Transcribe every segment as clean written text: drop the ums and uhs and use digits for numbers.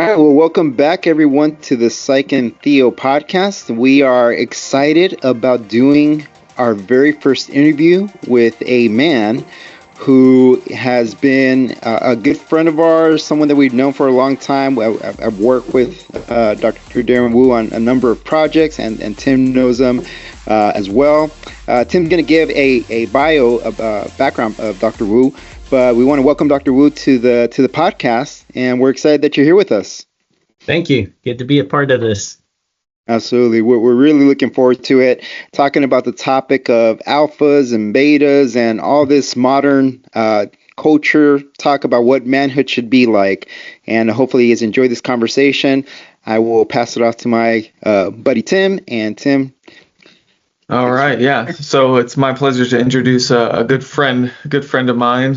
right, well, welcome back, everyone, to the Psych and Theo podcast. We are excited about doing our very first interview with a man who has been a good friend of ours, someone that we've known for a long time. I've worked with Dr. Darren Wu on a number of projects, and Tim knows him as well. Tim's going to give a background of Dr. Wu. But we want to welcome Dr. Wu to the podcast, and we're excited that you're here with us. Thank you. Good to be a part of this. Absolutely. We're really looking forward to it, talking about the topic of alphas and betas and all this modern culture, talk about what manhood should be like. And hopefully you guys enjoy this conversation. I will pass it off to my buddy Tim. And Tim. All right, yeah. So it's my pleasure to introduce a good friend of mine.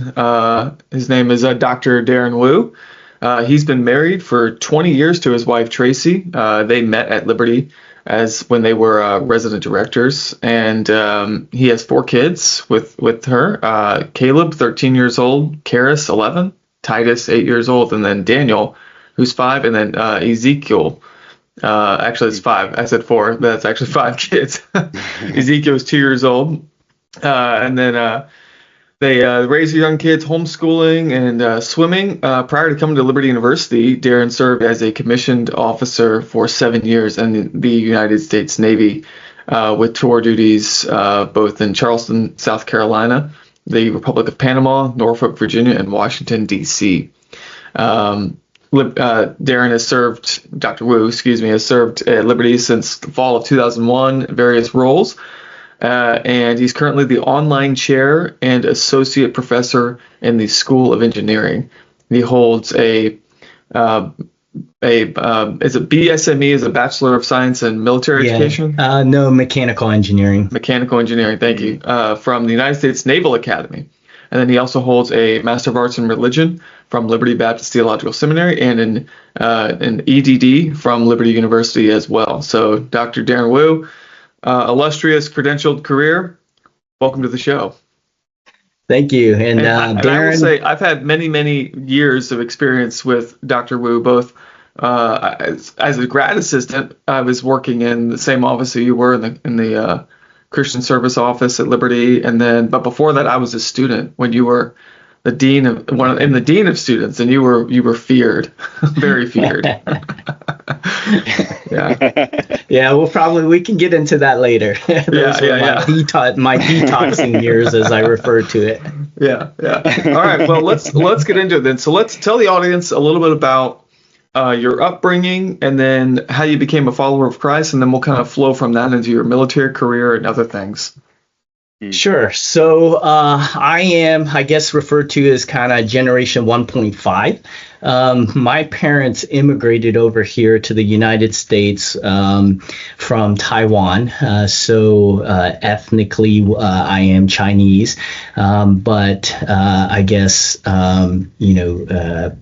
His name is Dr. Darren Wu. He's been married for 20 years to his wife Tracy. They met at Liberty as when they were resident directors, and he has 4 kids with her. Caleb, 13 years old, Karis, 11, Titus, 8 years old, and then Daniel, who's 5, and then Ezekiel. Actually, it's 5. I said 4, but that's actually 5 kids. Ezekiel is 2 years old. And then they raise their young kids homeschooling and swimming. Prior to coming to Liberty University, Darren served as a commissioned officer for 7 years in the United States Navy with tour duties both in Charleston, South Carolina, the Republic of Panama, Norfolk, Virginia, and Washington, D.C. Darren has served, Dr. Wu, has served at Liberty since the fall of 2001 in various roles. And he's currently the online chair and associate professor in the School of Engineering. He holds a BSME, is a Bachelor of Science in Military Education? No, mechanical engineering. Mechanical engineering, thank you, from the United States Naval Academy. And then he also holds a Master of Arts in Religion from Liberty Baptist Theological Seminary and an EDD from Liberty University as well. So Dr. Darren Wu, illustrious credentialed career, welcome to the show. Thank you. And Darren, I will say I've had many years of experience with Dr. Wu, both as a grad assistant. I was working in the same office that you were in the Christian Service Office at Liberty, but before that, I was a student when you were the dean of students, and you were feared, very feared. Yeah. Well, we can get into that later. My detoxing years, as I refer to it. Yeah. All right. Well, let's get into it then. So let's tell the audience a little bit about your upbringing, and then how you became a follower of Christ, and then we'll kind of flow from that into your military career and other things. Sure. So I am, I guess, referred to as kind of Generation 1.5. My parents immigrated over here to the United States from Taiwan. So ethnically, I am Chinese, but I guess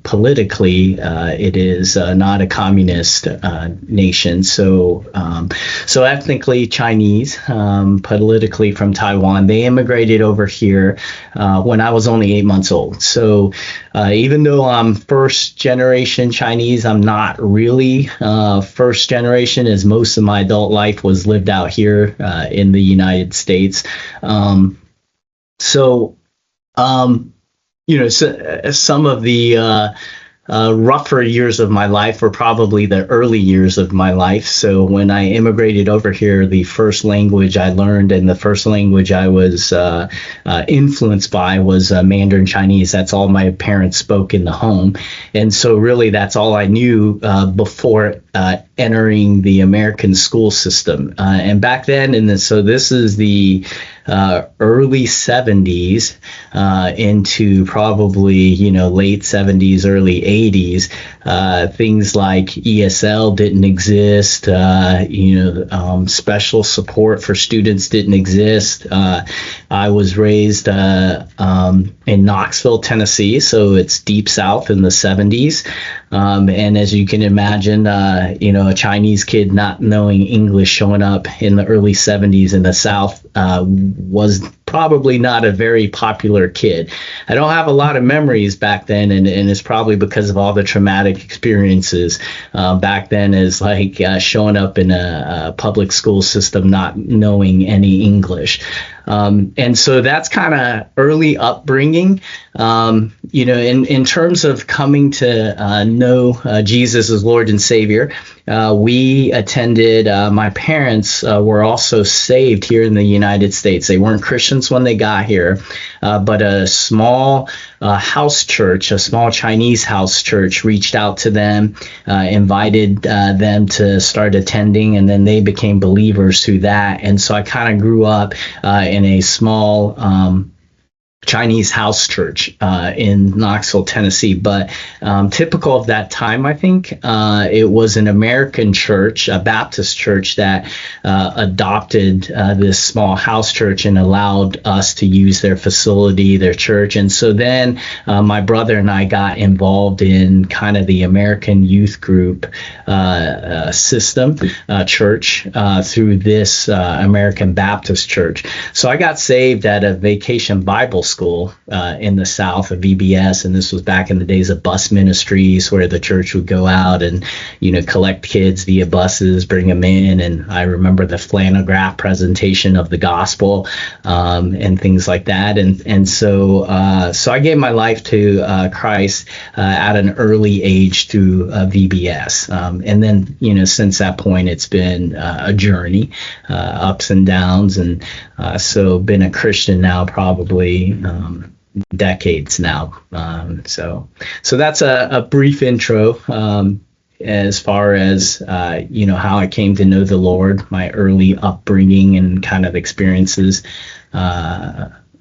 politically, it is not a communist nation. So ethnically Chinese, politically from Taiwan. They immigrated over here when I was only 8 months old. So even though I'm first generation Chinese, I'm not really first generation, as most of my adult life was lived out here in the United States. Some of the rougher years of my life were probably the early years of my life. So when I immigrated over here, the first language I learned and the first language I was influenced by was Mandarin Chinese. That's all my parents spoke in the home. And so really that's all I knew before entering the American school system. And back then, so this is the early 70s into probably, late 70s, early 80s. Things like ESL didn't exist. Special support for students didn't exist. I was raised in Knoxville, Tennessee, so it's deep south in the 70s. And as you can imagine, a Chinese kid not knowing English showing up in the early 70s in the South was probably not a very popular kid. I don't have a lot of memories back then, and it's probably because of all the traumatic experiences back then, as like showing up in a public school system not knowing any English. And so that's kind of early upbringing. In terms of coming to know Jesus as Lord and Savior, we attended, my parents were also saved here in the United States. They weren't Christians when they got here, but a small house church, a small Chinese house church, reached out to them, invited them to start attending, and then they became believers through that. And so I kind of grew up in a small Chinese house church in Knoxville, Tennessee. But typical of that time, I think, it was an American church, a Baptist church, that adopted this small house church and allowed us to use their facility, their church. And so then my brother and I got involved in kind of the American youth group system, church, through this American Baptist church. So I got saved at a Vacation Bible school in the South, of VBS, and this was back in the days of bus ministries, where the church would go out and collect kids via buses, bring them in. And I remember the flannel graph presentation of the gospel and things like that. And so I gave my life to Christ at an early age through VBS, and then since that point it's been a journey, ups and downs, and so been a Christian now probably decades now. So that's a brief intro as far as how I came to know the Lord, my early upbringing and kind of experiences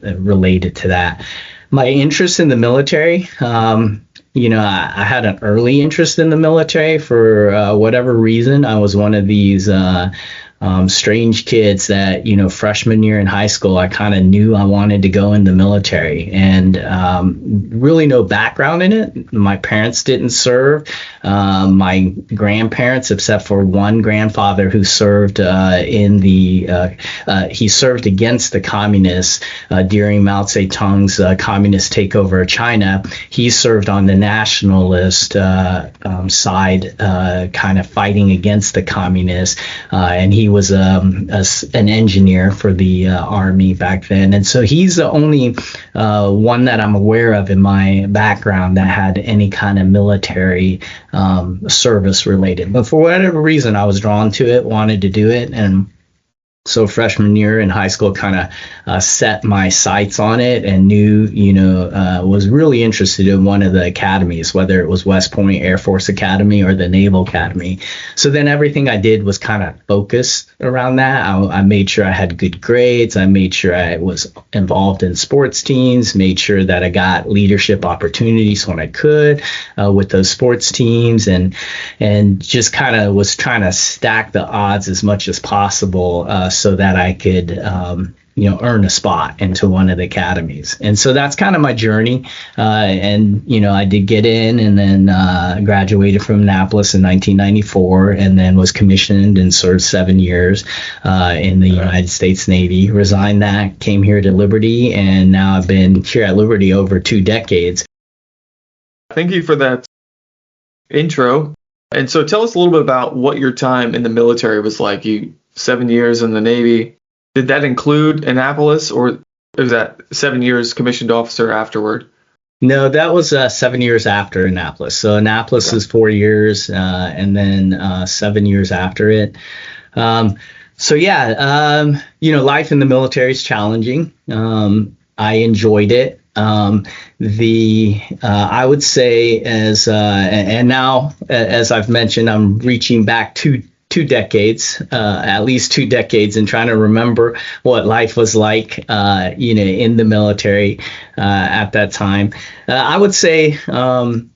related to that. My interest in the military, I had an early interest in the military for whatever reason. I was one of these strange kids that, freshman year in high school, I kind of knew I wanted to go in the military, and really no background in it. My parents didn't serve. My grandparents, except for one grandfather who served he served against the communists during Mao Zedong's communist takeover of China. He served on the nationalist side, kind of fighting against the communists, and he was an engineer for the Army back then. And so he's the only one that I'm aware of in my background that had any kind of military service related. But for whatever reason, I was drawn to it, wanted to do it. And so freshman year in high school, kind of set my sights on it, and knew, was really interested in one of the academies, whether it was West Point Air Force Academy or the Naval Academy. So then everything I did was kind of focused around that. I made sure I had good grades. I made sure I was involved in sports teams, made sure that I got leadership opportunities when I could with those sports teams, and just kind of was trying to stack the odds as much as possible, so that I could, earn a spot into one of the academies. And so that's kind of my journey. And I did get in, and then graduated from Annapolis in 1994, and then was commissioned and served 7 years in the United States Navy. Resigned that, came here to Liberty, and now I've been here at Liberty over 2 decades. Thank you for that intro. And so tell us a little bit about what your time in the military was like. 7 years in the Navy. Did that include Annapolis, or was that 7 years commissioned officer afterward? No, that was 7 years after Annapolis. So Annapolis is 4 years, and then 7 years after it. Life in the military is challenging. I enjoyed it. I would say and now, as I've mentioned, I'm reaching back to 2 decades, at least 2 decades, and trying to remember what life was like, in the military at that time. I would say, I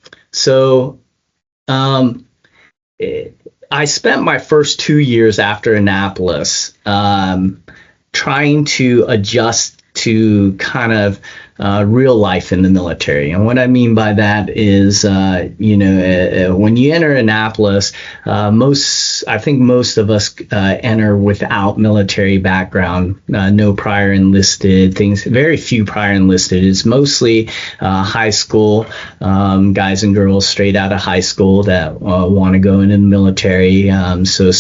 spent my first 2 years after Annapolis trying to adjust to kind of real life in the military. And what I mean by that is, when you enter Annapolis, I think most of us enter without military background, no prior enlisted things, very few prior enlisted. It's mostly high school guys and girls straight out of high school that want to go into the military. So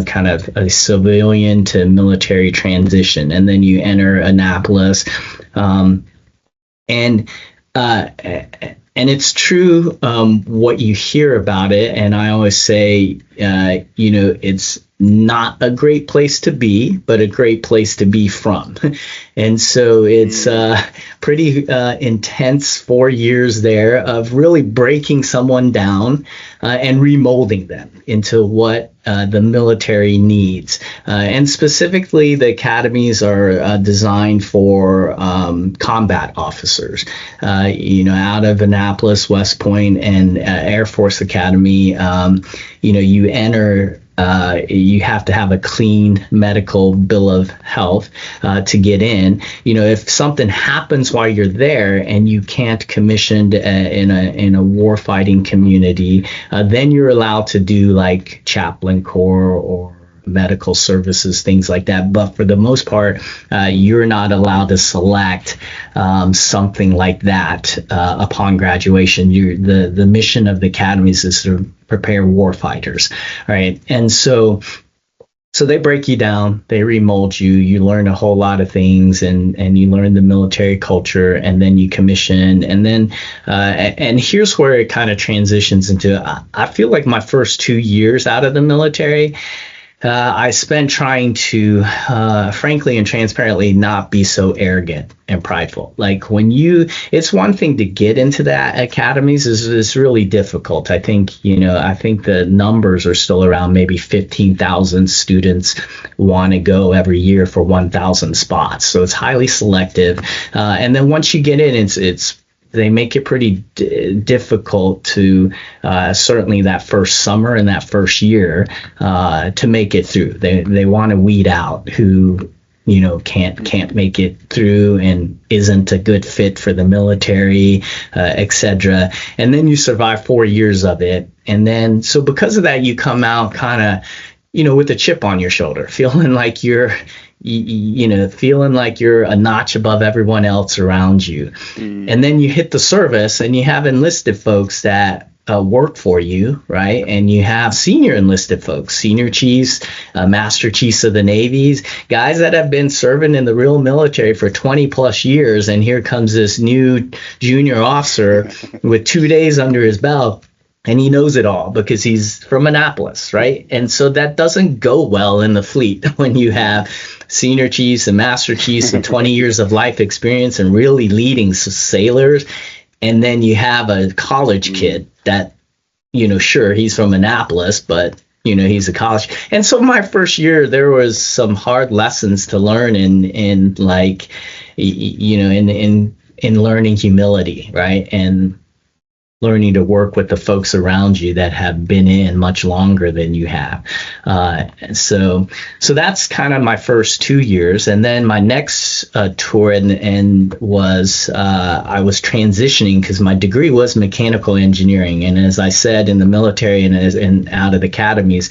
kind of a civilian to military transition, and then you enter Annapolis, and it's true what you hear about it. And I always say, it's not a great place to be, but a great place to be from. And so it's pretty intense 4 years there of really breaking someone down and remolding them into what the military needs. And specifically, the academies are designed for combat officers. Out of Annapolis, West Point, and Air Force Academy, you enter. You have to have a clean medical bill of health to get in. If something happens while you're there and you can't commission in a warfighting community, then you're allowed to do like chaplain corps or medical services, things like that. But for the most part, you're not allowed to select something like that upon graduation. The mission of the academies is to prepare warfighters, right? And so they break you down, they remold you, you learn a whole lot of things, and you learn the military culture, and then you commission. And then and here's where it kind of transitions into, I feel like my first 2 years out of the military, I spent trying to, frankly and transparently, not be so arrogant and prideful. Like it's one thing to get into that academies is really difficult. I think the numbers are still around maybe 15,000 students want to go every year for 1,000 spots. So it's highly selective. And then once you get in, they make it pretty difficult to certainly that first summer and that first year to make it through. They want to weed out who can't make it through and isn't a good fit for the military, etc. And then you survive 4 years of it, and then so because of that, you come out kind of with a chip on your shoulder, feeling like you're a notch above everyone else around you. And then you hit the service and you have enlisted folks that work for you, right? And you have senior enlisted folks, senior chiefs, master chiefs of the navies, guys that have been serving in the real military for 20 plus years. And here comes this new junior officer with 2 days under his belt. And he knows it all because he's from Annapolis, right? And so that doesn't go well in the fleet when you have senior chiefs and master chiefs and 20 years of life experience and really leading sailors. And then you have a college kid that, sure, he's from Annapolis, but, he's a college. And so my first year, there was some hard lessons to learn in learning humility, right? And learning to work with the folks around you that have been in much longer than you have. So that's kind of my first 2 years. And then my next tour was I was transitioning because my degree was mechanical engineering. And as I said, in the military and out of the academies,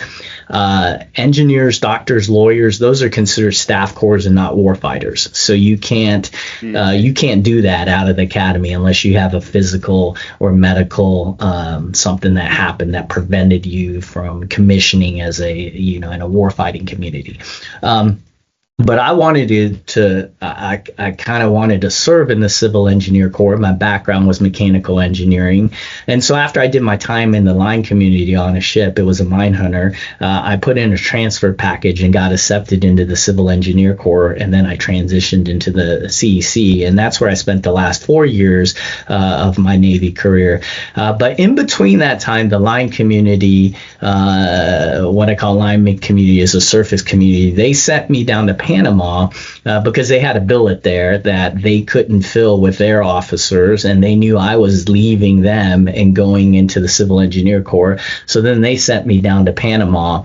engineers, doctors, lawyers, those are considered staff corps and not warfighters. So you can't do that out of the academy unless you have a physical or medical something that happened that prevented you from commissioning as in a warfighting community. But I wanted I kind of wanted to serve in the Civil Engineer Corps. My background was mechanical engineering. And so after I did my time in the line community on a ship, it was a mine hunter, I put in a transfer package and got accepted into the Civil Engineer Corps. And then I transitioned into the CEC. And that's where I spent the last 4 years of my Navy career. But in between that time, the line community, what I call line community is a surface community, they sent me down to Panama because they had a billet there that they couldn't fill with their officers, and they knew I was leaving them and going into the Civil Engineer Corps. So then they sent me down to Panama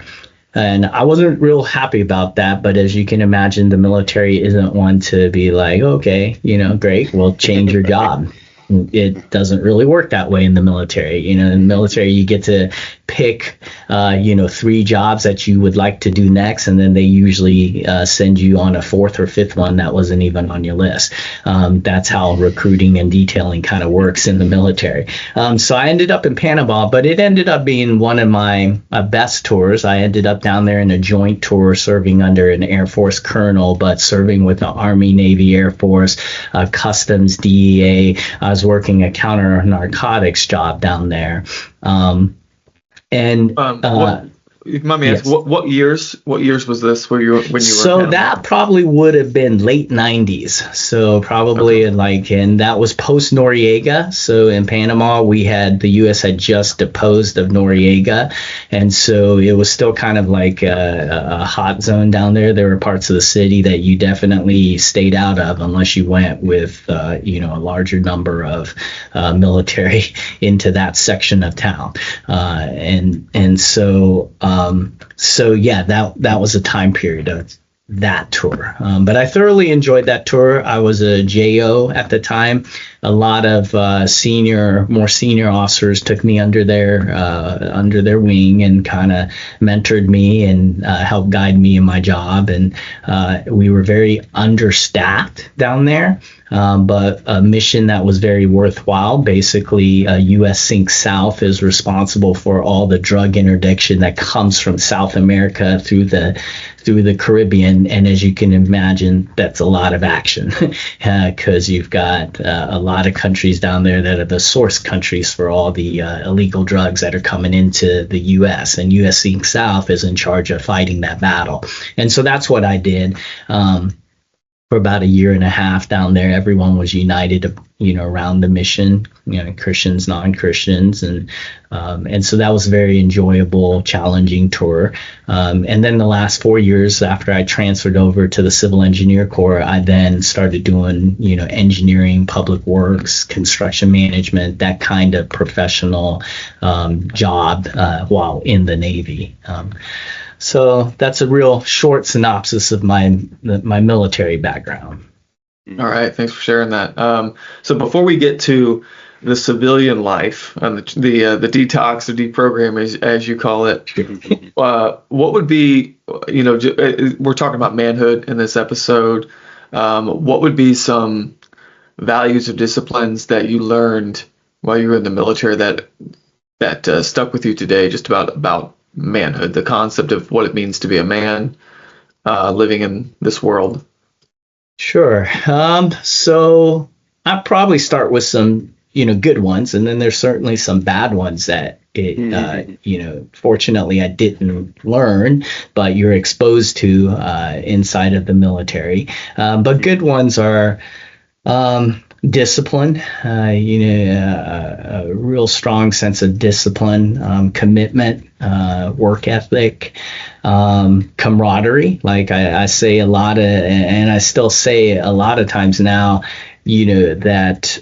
And I wasn't real happy about that, but as you can imagine, the military isn't one to be like, okay, great, we'll change your job. It doesn't really work that way in the military. In the military, you get to pick, 3 jobs that you would like to do next, and then they usually send you on a 4th or 5th one that wasn't even on your list. That's how recruiting and detailing kind of works in the military. So I ended up in Panama, but it ended up being one of my best tours. I ended up down there in a joint tour serving under an Air Force colonel, but serving with the Army, Navy, Air Force, Customs, DEA. I was working a counter narcotics job down there. Let me ask, what years was this when you were So that probably would have been late 90s. So probably and that was post Noriega. So in Panama, the U.S. had just deposed of Noriega. And so it was still kind of like a hot zone down there. There were parts of the city that you definitely stayed out of unless you went with, a larger number of military into that section of town. That was a time period of that tour. But I thoroughly enjoyed that tour. I was a JO at the time. A lot of more senior officers took me under their wing and kind of mentored me and helped guide me in my job. And we were very understaffed down there. But a mission that was very worthwhile. Basically, U.S. Sync South is responsible for all the drug interdiction that comes from South America through the Caribbean. And as you can imagine, that's a lot of action because you've got a lot of countries down there that are the source countries for all the illegal drugs that are coming into the U.S. And U.S. Sync South is in charge of fighting that battle. And so that's what I did. For about a year and a half down there, everyone was united, around the mission, Christians, non-Christians. And so that was a very enjoyable, challenging tour. And then the last 4 years after I transferred over to the Civil Engineer Corps, I then started doing, engineering, public works, construction management, that kind of professional job while in the Navy. So that's a real short synopsis of my military background. All right, thanks for sharing that. So before we get to the civilian life and the detox or deprogram, as you call it, what would be, we're talking about manhood in this episode. What would be some values or disciplines that you learned while you were in the military that stuck with you today, just about manhood, the concept of what it means to be a man living in this world? Sure. So I'll probably start with some, good ones, and then there's certainly some bad ones that fortunately I didn't learn, but you're exposed to inside of the military. But good ones are discipline, a real strong sense of discipline, commitment, work ethic, camaraderie. Like I say a lot of, and I still say a lot of times now, that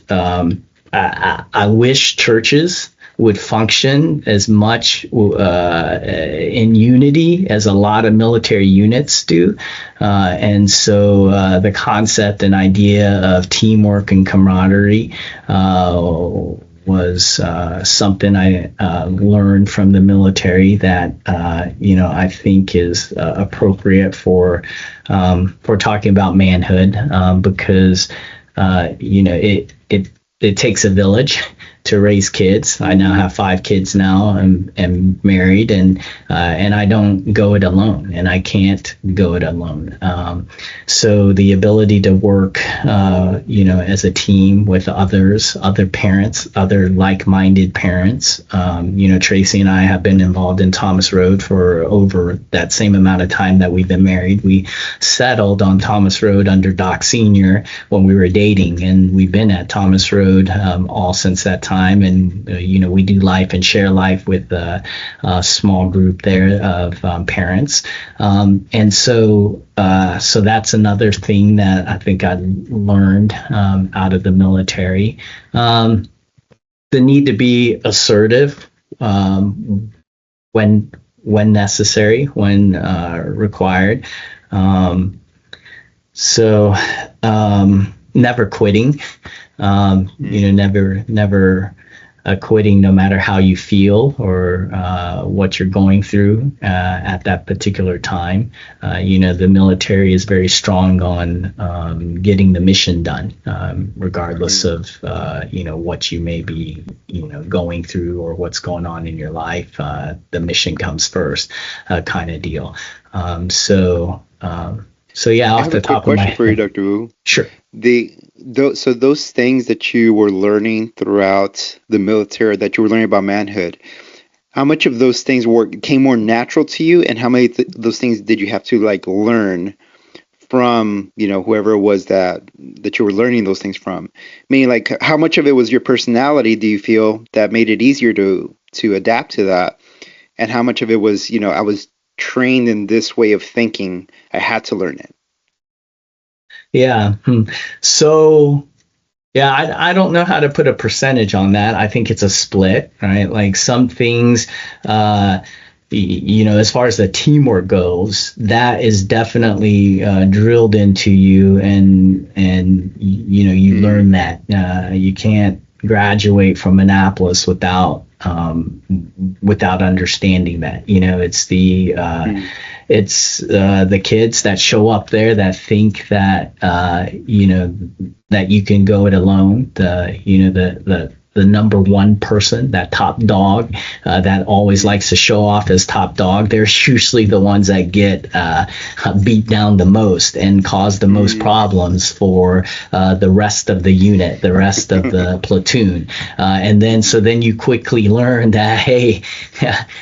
I wish churches would function as much in unity as a lot of military units do. And so the concept and idea of teamwork and camaraderie was something I learned from the military that, I think is appropriate for talking about manhood, because, it takes a village to raise kids. I now have 5 kids now and am married, and I don't go it alone, and I can't go it alone. So the ability to work, as a team with others, other parents, other like-minded parents. Tracy and I have been involved in Thomas Road for over that same amount of time that we've been married. We settled on Thomas Road under Doc Sr. when we were dating, and we've been at Thomas Road all since that time. And we do life and share life with a small group there of parents, and so that's another thing that I think I learned out of the military. The need to be assertive when when necessary, when required. So never quitting, never quitting, no matter how you feel or what you're going through at that particular time. The military is very strong on getting the mission done, regardless of what you may be going through or what's going on in your life. The mission comes first, kind of deal. So yeah, off the top of my head. I have a quick question for you, Dr. Wu. Sure. So those things that you were learning throughout the military, that you were learning about manhood, how much of those things came more natural to you, and how many those things did you have to learn from whoever it was that you were learning those things from? Meaning, how much of it was your personality, do you feel, that made it easier to adapt to that, and how much of it was I was trained in this way of thinking, I had to learn it? Yeah. So, I don't know how to put a percentage on that. I think it's a split, right? Like some things, as far as the teamwork goes, that is definitely drilled into you, and you learn that. You can't graduate from Annapolis without understanding that. It's the kids that show up there that think that that you can go it alone. The number one person, that top dog that always likes to show off as top dog, they're usually the ones that get beat down the most and cause the most problems for the rest of the unit, the rest of the platoon. And then you quickly learn that, hey,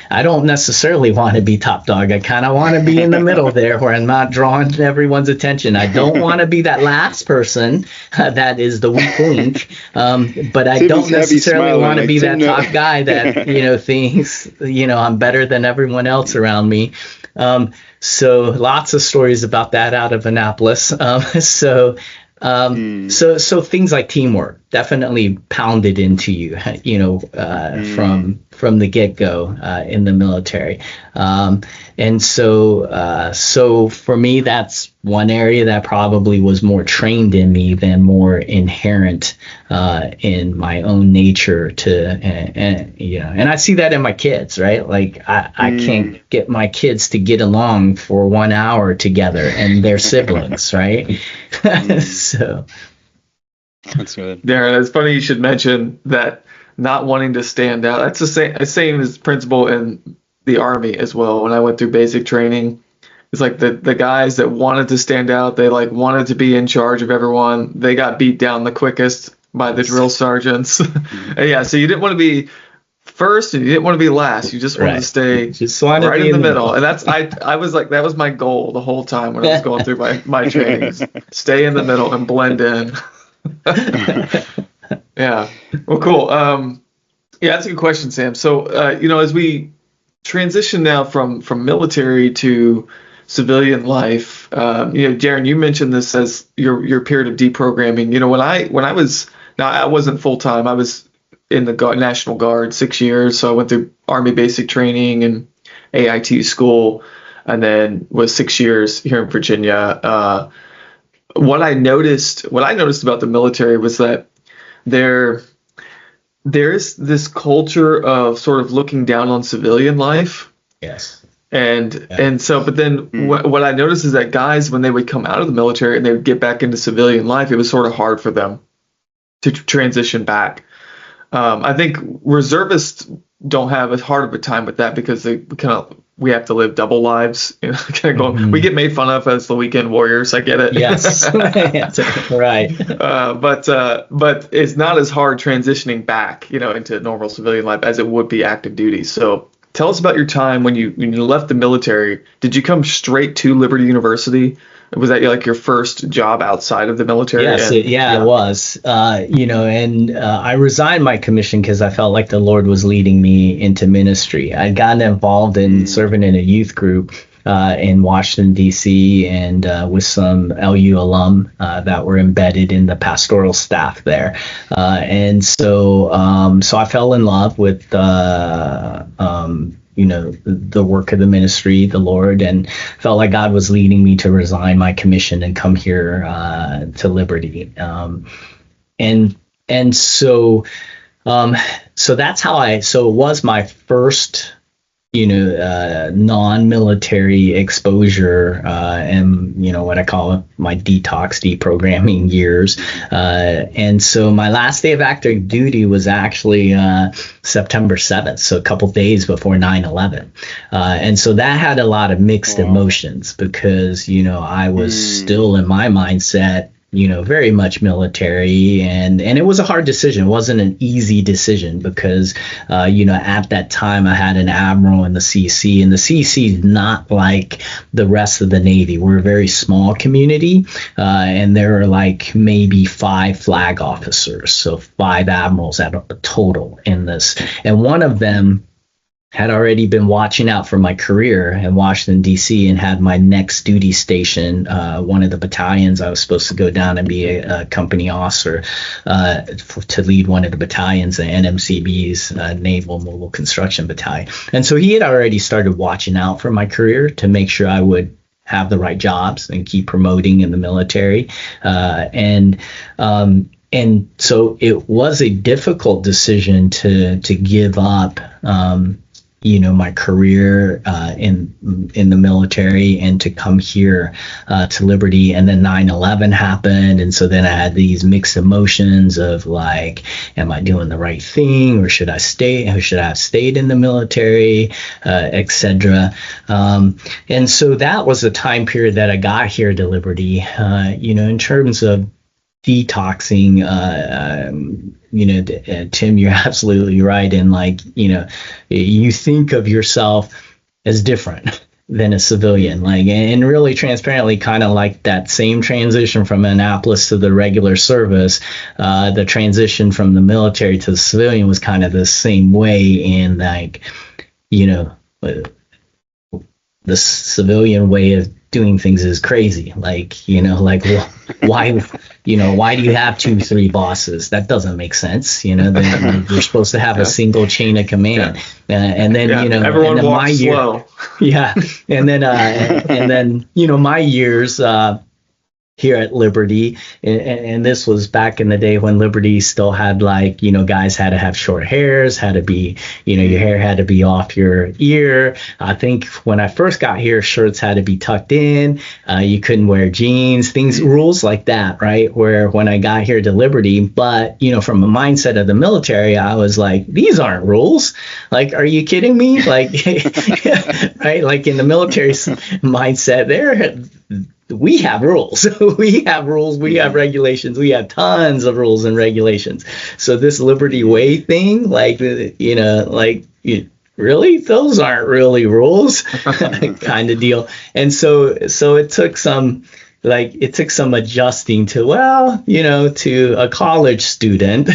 I don't necessarily want to be top dog. I kind of want to be in the middle there where I'm not drawing everyone's attention. I don't want to be that last person that is the weak link, but I don't necessarily want to be that top guy that thinks I'm better than everyone else around me. So lots of stories about that out of Annapolis. So things like teamwork definitely pounded into you, from the get-go in the military. And so for me, that's one area that probably was more trained in me than more inherent in my own nature and I see that in my kids, right? Like I can't get my kids to get along for 1 hour together, and they're siblings, right? So that's good. Darren, it's funny you should mention that, not wanting to stand out. That's the same as principle in the Army as well. When I went through basic training, it's like the guys that wanted to stand out, they wanted to be in charge of everyone, they got beat down the quickest by the drill sergeants. Yeah, so you didn't want to be first and you didn't want to be last. You just wanted to stay right in the middle. And that's I was like, that was my goal the whole time when I was going through my trainings. Stay in the middle and blend in. Yeah. Well, cool. Yeah, that's a good question, Sam. So, as we transition now from military to civilian life, Darren, you mentioned this as your period of deprogramming. When I was, now I wasn't full time. I was in the National Guard 6 years, so I went through Army basic training and AIT school, and then was 6 years here in Virginia. What I noticed about the military was that there's this culture of sort of looking down on civilian life. Yes. And so, but then what I noticed is that guys, when they would come out of the military and they would get back into civilian life, it was sort of hard for them to transition back. I think reservists don't have as hard of a time with that because we have to live double lives. We get made fun of as the weekend warriors. I get it. Yes, right. But it's not as hard transitioning back, into normal civilian life as it would be active duty. So tell us about your time when you left the military. Did you come straight to Liberty University? Was that your first job outside of the military? Yes, it was. And I resigned my commission because I felt like the Lord was leading me into ministry. I'd gotten involved in serving in a youth group in Washington, D.C., and with some LU alum that were embedded in the pastoral staff there. And so I fell in love with the work of the ministry, the Lord, and felt like God was leading me to resign my commission and come here to Liberty. And so that's how so it was my first non-military exposure, and what I call my detox deprogramming years. And so my last day of active duty was actually September 7th, so a couple days before 9/11. And so that had a lot of mixed emotions because, I was still in my mindset, very much military, and it was a hard decision. It wasn't an easy decision because, at that time I had an admiral in the CC, and the CC is not like the rest of the Navy. We're a very small community, and there are like maybe 5 flag officers, so 5 admirals at a total in this, and one of them had already been watching out for my career in Washington, D.C., and had my next duty station, one of the battalions. I was supposed to go down and be a company officer to lead one of the battalions, the NMCB's Naval Mobile Construction Battalion. And so he had already started watching out for my career to make sure I would have the right jobs and keep promoting in the military. And so it was a difficult decision to give up my career in the military and to come here to Liberty. And then 9/11 happened, and so then I had these mixed emotions of like, am I doing the right thing, or should I stay? Or should I have stayed in the military, etc. And so that was the time period that I got here to Liberty. In terms of detoxing, Tim, you're absolutely right. And you think of yourself as different than a civilian, and really transparently, kind of like that same transition from Annapolis to the regular service, the transition from the military to the civilian was kind of the same way. And the civilian way of doing things is crazy. Why do you have 2-3 bosses? That doesn't make sense. You're supposed to have a single chain of command. And then, everyone walks slow. Yeah. And then, my years, here at Liberty, and this was back in the day when Liberty still had guys had to have short hairs, had to be, your hair had to be off your ear. I think when I first got here, shirts had to be tucked in. You couldn't wear jeans, rules like that, right? Where when I got here to Liberty, but, from a mindset of the military, I was like, these aren't rules. Are you kidding me? Right? In the military mindset, we have rules. We have rules. We have regulations. We have tons of rules and regulations. So this Liberty Way thing, really, those aren't really rules, kind of deal. And so it took some adjusting to a college student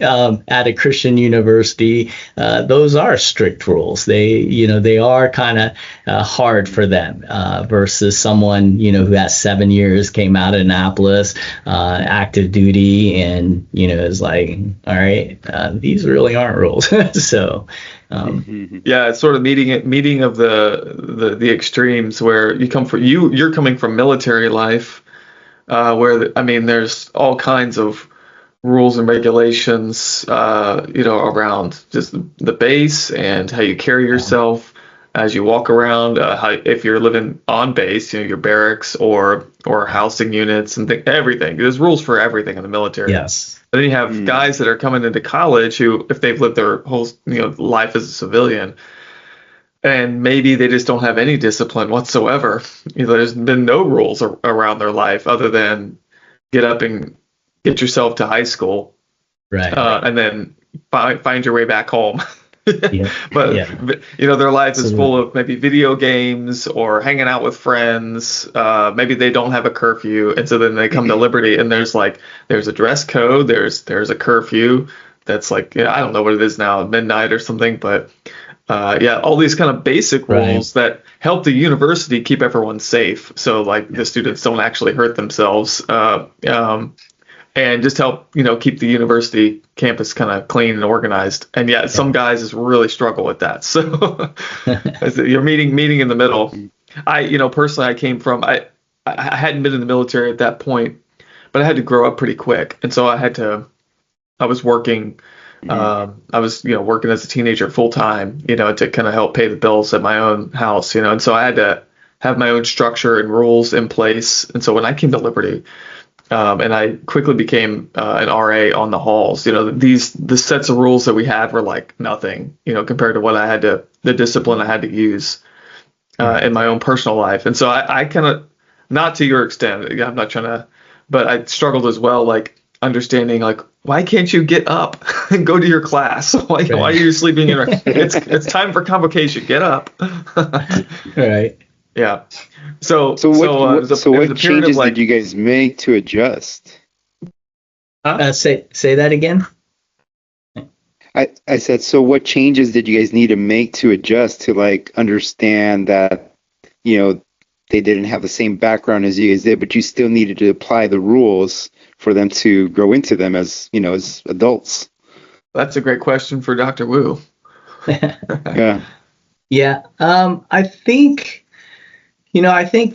at a Christian university. Those are strict rules. They are kind of hard for them versus someone, who has 7 years, came out of Annapolis, active duty, and, is like, all right, these really aren't rules. So, it's sort of meeting of the extremes where you're coming from military life, where there's all kinds of rules and regulations, around just the base and how you carry yourself as you walk around. If you're living on base, your barracks or housing units and everything. There's rules for everything in the military. Yes. But then you have guys that are coming into college who, if they've lived their whole life as a civilian, and maybe they just don't have any discipline whatsoever. There's been no rules around their life other than get up and get yourself to high school, right? And then find your way back home. Yeah. But their life is Absolutely. full of maybe video games or hanging out with friends. Maybe they don't have a curfew, and so then they come to Liberty, and there's a dress code, there's a curfew that's I don't know what it is now, midnight or something, but all these kind of basic rules that help the university keep everyone safe, so the students don't actually hurt themselves. and just help, keep the university campus kind of clean and organized. And yeah, some guys just really struggle with that. So you're meeting in the middle. Personally, I came from, I hadn't been in the military at that point, but I had to grow up pretty quick. And so I was working, working as a teenager full time, to kind of help pay the bills at my own house, and so I had to have my own structure and rules in place. And so when I came to Liberty, and I quickly became an RA on the halls, the sets of rules that we had were like nothing, compared to what the discipline I had to use in my own personal life. And so I kind of, not to your extent, I'm not trying to, but I struggled as well, like understanding, like, why can't you get up and go to your class? Why are you sleeping in? It's time for convocation. Get up. Right. Yeah. So what changes did you guys make to adjust? Say that again. I said, so what changes did you guys need to make to adjust to like understand that, they didn't have the same background as you guys did, but you still needed to apply the rules for them to grow into them as adults? That's a great question for Dr. Wu. Yeah. Yeah. I think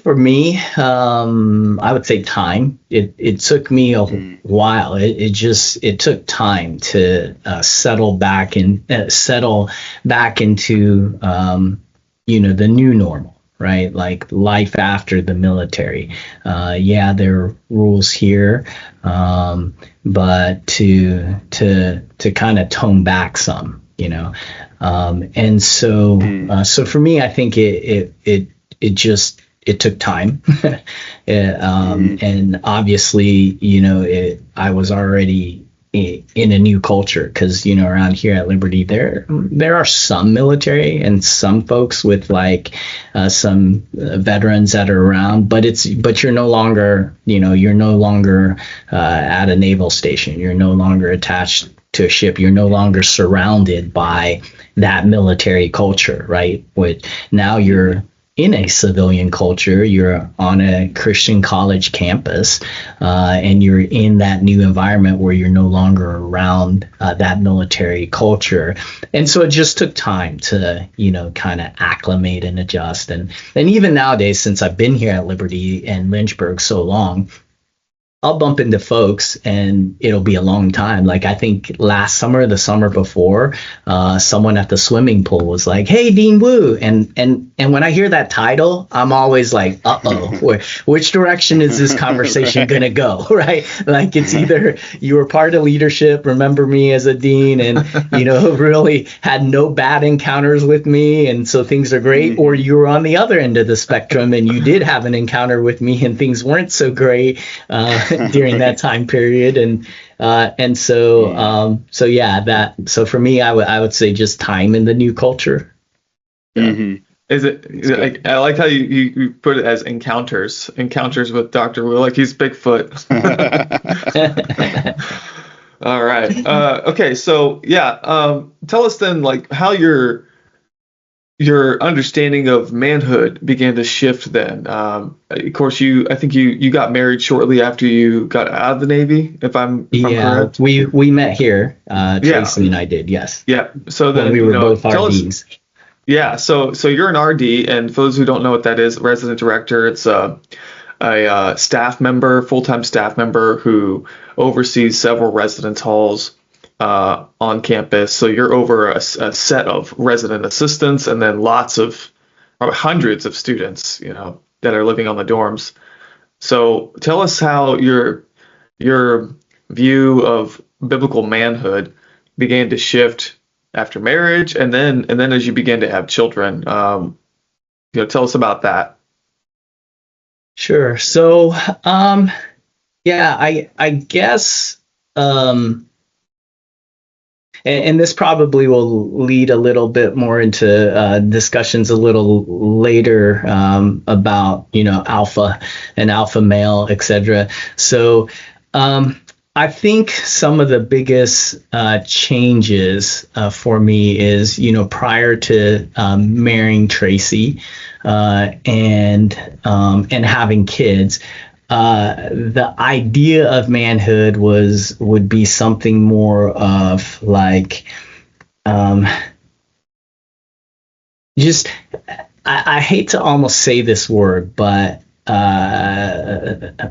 for me, I would say time. It took me a while. It took time to settle back into the new normal. Right, like life after the military. There are rules here, but to kind of tone back some, and so for me, I think it took time, and obviously, I was already in a new culture because around here at Liberty there are some military and some folks with like some veterans that are around, but you're no longer at a naval station, you're no longer attached to a ship, you're no longer surrounded by that military culture, right? Now you're in a civilian culture, you're on a Christian college campus, and you're in that new environment where you're no longer around that military culture. And so it just took time to, kind of acclimate and adjust. And even nowadays, since I've been here at Liberty and Lynchburg so long, I'll bump into folks and it'll be a long time. Like I think last summer, the summer before, someone at the swimming pool was like, "Hey, Dean Wu," and when I hear that title, I'm always like, which direction is this conversation gonna go? Right? Like it's either you were part of leadership, remember me as a dean, and really had no bad encounters with me, and so things are great, or you were on the other end of the spectrum and you did have an encounter with me and things weren't so great. During that time period, so for me, I would say just time in the new culture. Yeah. Mm-hmm. Is it? I like how you put it as encounters with Dr. Wu, like he's Bigfoot. All right. Okay. So tell us then, like how your understanding of manhood began to shift then. Of course, I think you got married shortly after you got out of the Navy, if I'm correct. We met here, Tracy and I did, yes. Yeah, so then when we were both RDs. Yeah, so you're an RD, and for those who don't know what that is, resident director, it's a staff member, full-time staff member who oversees several residence halls on campus. So you're over a set of resident assistants and then hundreds of students, that are living on the dorms. So tell us how your view of biblical manhood began to shift after marriage, and then as you began to have children. Tell us about that. Sure. So, I guess. And this probably will lead a little bit more into discussions a little later about, alpha and alpha male, etc. So I think some of the biggest changes for me is, prior to marrying Tracy and having kids, the idea of manhood would be something more of like, just, I hate to almost say this word, but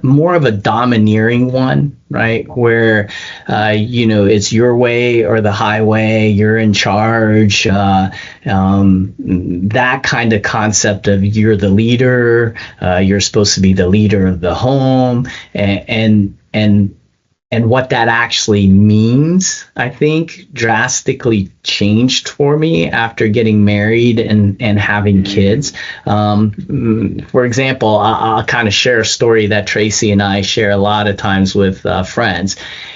more of a domineering one, right? Where, it's your way or the highway, you're in charge, that kind of concept of you're the leader, you're supposed to be the leader of the home, and what that actually means, I think, drastically changed for me after getting married and having kids. For example, I'll kind of share a story that Tracy and I share a lot of times with friends.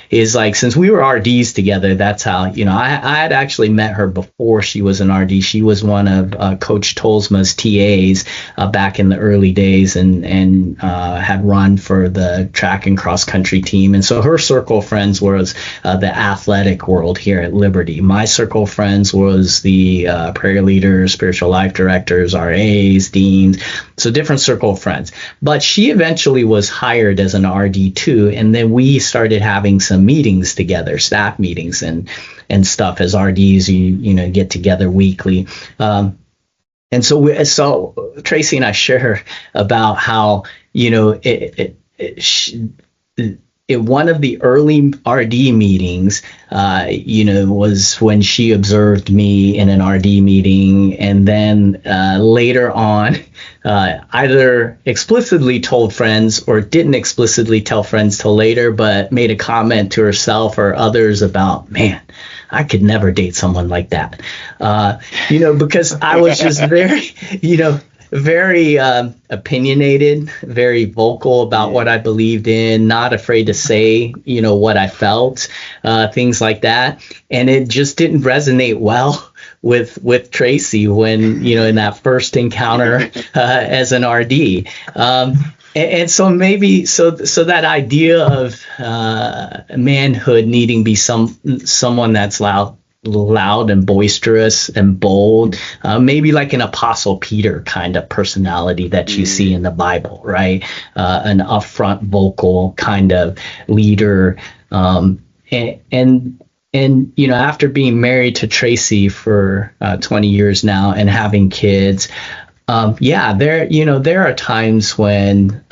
Is like, since we were RDs together, that's how, I had actually met her before she was an RD. She was one of Coach Tolsma's TAs back in the early days and had run for the track and cross country team. And so her circle of friends was the athletic world here at Liberty. My circle of friends was the prayer leaders, spiritual life directors, RAs, deans, so different circle of friends. But she eventually was hired as an RD too, and then we started having some meetings together, staff meetings and stuff as RDs. You get together weekly, and so Tracy and I share about how one of the early RD meetings, was when she observed me in an RD meeting, and then later on, either explicitly told friends or didn't explicitly tell friends till later, but made a comment to herself or others about, man, I could never date someone like that. Because I was just very opinionated, very vocal about what I believed in, not afraid to say, what I felt, things like that. And it just didn't resonate well with Tracy when, in that first encounter as an RD. And so maybe so that idea of manhood needing to be someone that's loud and boisterous and bold, maybe like an Apostle Peter kind of personality that you see in the Bible, right? An upfront, vocal kind of leader. And after being married to Tracy for 20 years now and having kids, there are times when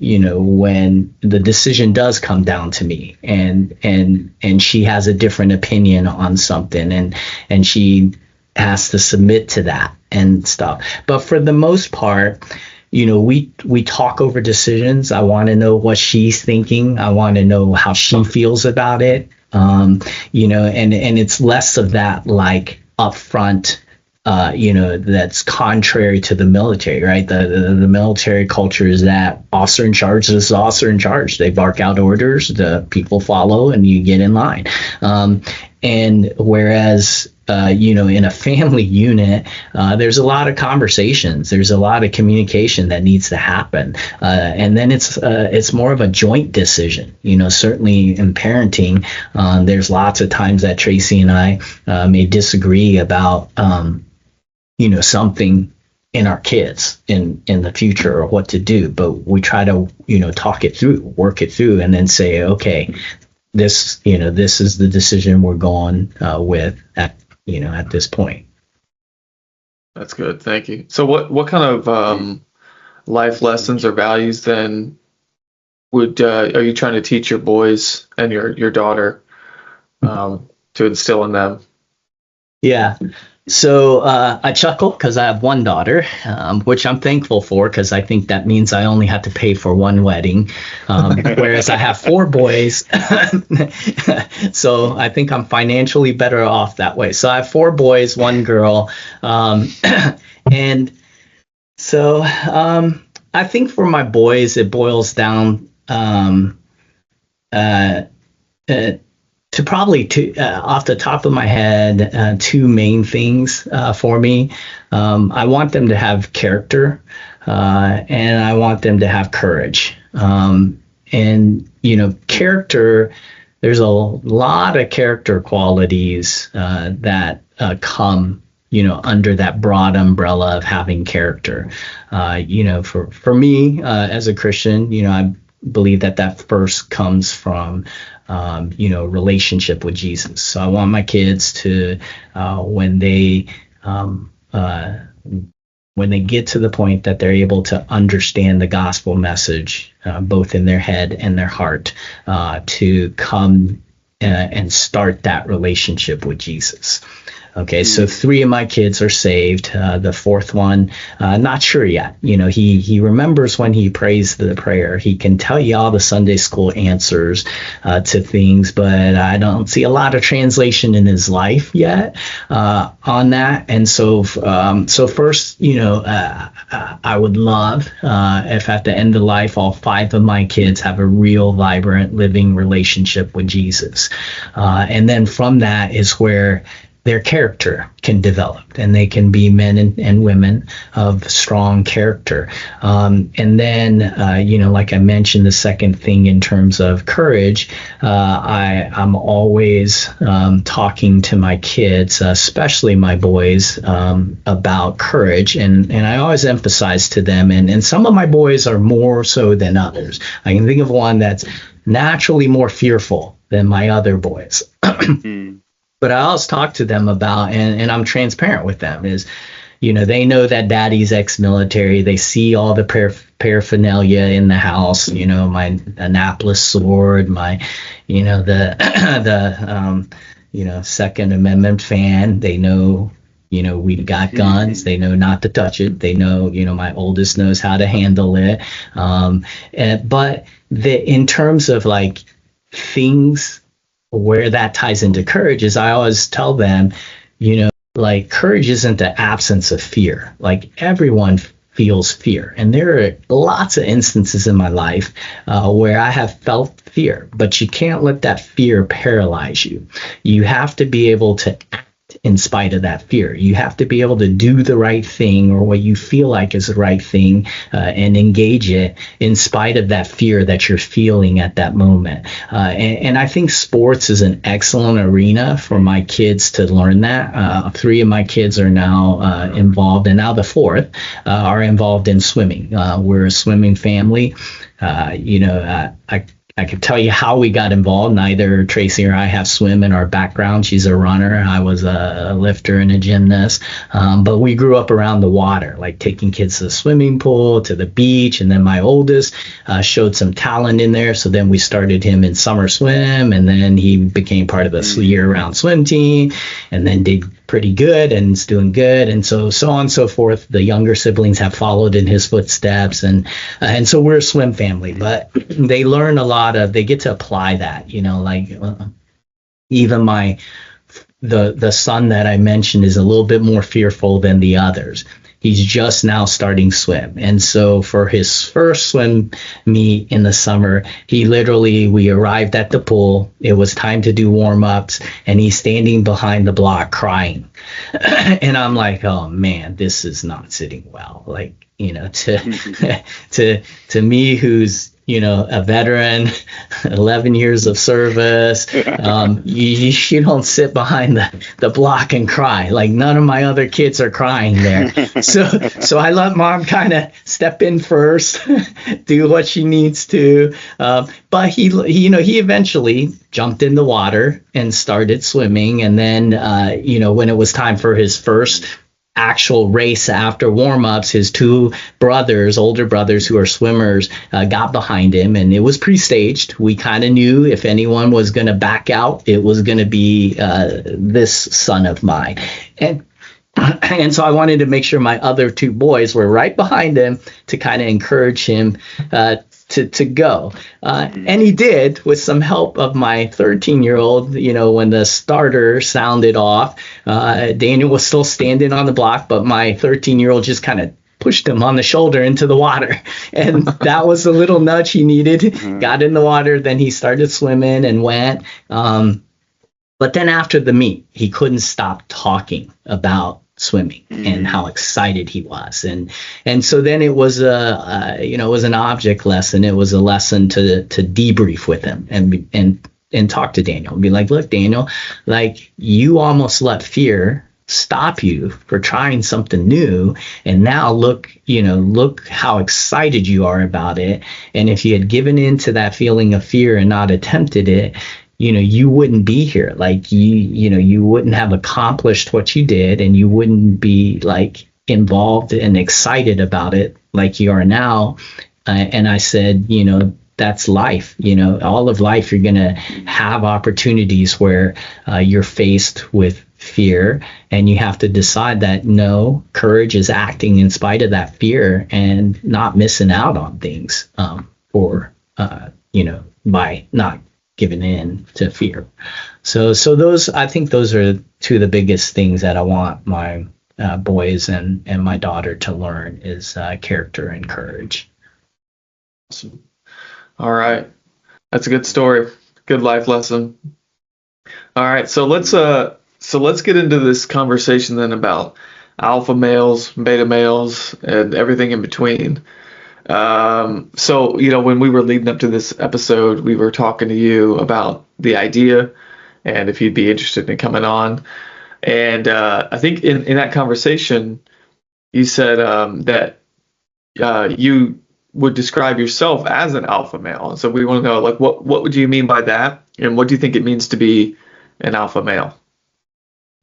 when the decision does come down to me and she has a different opinion on something and she has to submit to that and stuff. But for the most part, we talk over decisions. I want to know what she's thinking. I want to know how she feels about it. And it's less of that like upfront, that's contrary to the military, right? The military culture is that officer in charge is officer in charge. They bark out orders, the people follow, and you get in line. And whereas, in a family unit, there's a lot of conversations, there's a lot of communication that needs to happen. And then it's more of a joint decision, certainly in parenting. There's lots of times that Tracy and I may disagree about, something in our kids in the future or what to do, but we try to, talk it through, work it through, and then say, okay, this is the decision we're going with at this point. That's good. Thank you. So what kind of life lessons or values then are you trying to teach your boys and your daughter to instill in them? Yeah. So I chuckle because I have one daughter, which I'm thankful for because I think that means I only have to pay for one wedding, whereas I have 4 boys. So I think I'm financially better off that way. So I have 4 boys, 1 girl. And so I think for my boys, it boils down to probably off the top of my head, 2 main things for me. I want them to have character, and I want them to have courage. And character, there's a lot of character qualities that come under that broad umbrella of having character. For me, as a Christian, I believe that first comes from, relationship with Jesus. So I want my kids to, when they get to the point that they're able to understand the gospel message, both in their head and their heart, to come and start that relationship with Jesus. Okay, so 3 of my kids are saved. The 4th one, not sure yet. He remembers when he prays the prayer. He can tell you all the Sunday school answers to things, but I don't see a lot of translation in his life yet on that. And so first, I would love if at the end of life, all 5 of my kids have a real, vibrant, living relationship with Jesus. And then from that is where their character can develop, and they can be men and women of strong character. And then, like I mentioned, the second thing in terms of courage, I'm always talking to my kids, especially my boys, about courage. And I always emphasize to them, and some of my boys are more so than others. I can think of one that's naturally more fearful than my other boys. But I always talk to them about, and I'm transparent with them, is, they know that daddy's ex-military. They see all the paraphernalia in the house, my Annapolis sword, my, the Second Amendment fan. They know, we've got guns. They know not to touch it. They know, my oldest knows how to handle it. But in terms of like things where that ties into courage is, I always tell them, like, courage isn't the absence of fear. Like, everyone feels fear. And there are lots of instances in my life where I have felt fear, but you can't let that fear paralyze you. You have to be able to act in spite of that fear. You have to be able to do the right thing, or what you feel like is the right thing, and engage it in spite of that fear that you're feeling at that moment. And I think sports is an excellent arena for my kids to learn that. 3 of my kids are now involved, and now the 4th are involved in swimming. We're a swimming family. I could tell you how we got involved. Neither Tracy or I have swim in our background. She's a runner. I was a lifter and a gymnast. But we grew up around the water, like taking kids to the swimming pool, to the beach. And then my oldest showed some talent in there. So then we started him in summer swim. And then he became part of the year-round swim team, and then did pretty good and is doing good. And so on and so forth. The younger siblings have followed in his footsteps. And so we're a swim family. But they learn a lot of, they get to apply that, even the son that I mentioned is a little bit more fearful than the others. He's just now starting swim. And so for his first swim meet in the summer, we arrived at the pool. It was time to do warm-ups, and he's standing behind the block crying. And I'm like, oh man, this is not sitting well. Like, to me, who's, a veteran, 11 years of service, you don't sit behind the block and cry. Like, none of my other kids are crying there. So I let mom kind of step in first, do what she needs to. But he eventually jumped in the water and started swimming. And then, when it was time for his first actual race after warm-ups, his 2 older brothers who are swimmers, got behind him, and it was pre-staged. We kind of knew if anyone was going to back out, it was going to be this son of mine. And so I wanted to make sure my other 2 boys were right behind him to kind of encourage him to go. And he did, with some help of my 13-year-old. When the starter sounded off, Daniel was still standing on the block, but my 13-year-old just kind of pushed him on the shoulder into the water. And that was the little nudge he needed. Got in the water, then he started swimming and went. But then after the meet, he couldn't stop talking about swimming and how excited he was. And so then it was it was an object lesson. It was a lesson to debrief with him and talk to Daniel and be like, look, Daniel, like, you almost let fear stop you for trying something new. And now look how excited you are about it. And if you had given in to that feeling of fear and not attempted it, you wouldn't be here. Like you wouldn't have accomplished what you did, and you wouldn't be like involved and excited about it like you are now. And I said, that's life. All of life, you're going to have opportunities where you're faced with fear, and you have to decide that no, courage is acting in spite of that fear and not missing out on things by not giving in to fear. So those, I think those are two of the biggest things that I want my boys and my daughter to learn is character and courage. Awesome. All right. That's a good story. Good life lesson. All right. So let's get into this conversation then about alpha males, beta males, and everything in between. So, when we were leading up to this episode, we were talking to you about the idea and if you'd be interested in coming on. And I think in that conversation, you said that you would describe yourself as an alpha male. And so we want to know, like, what would you mean by that? And what do you think it means to be an alpha male?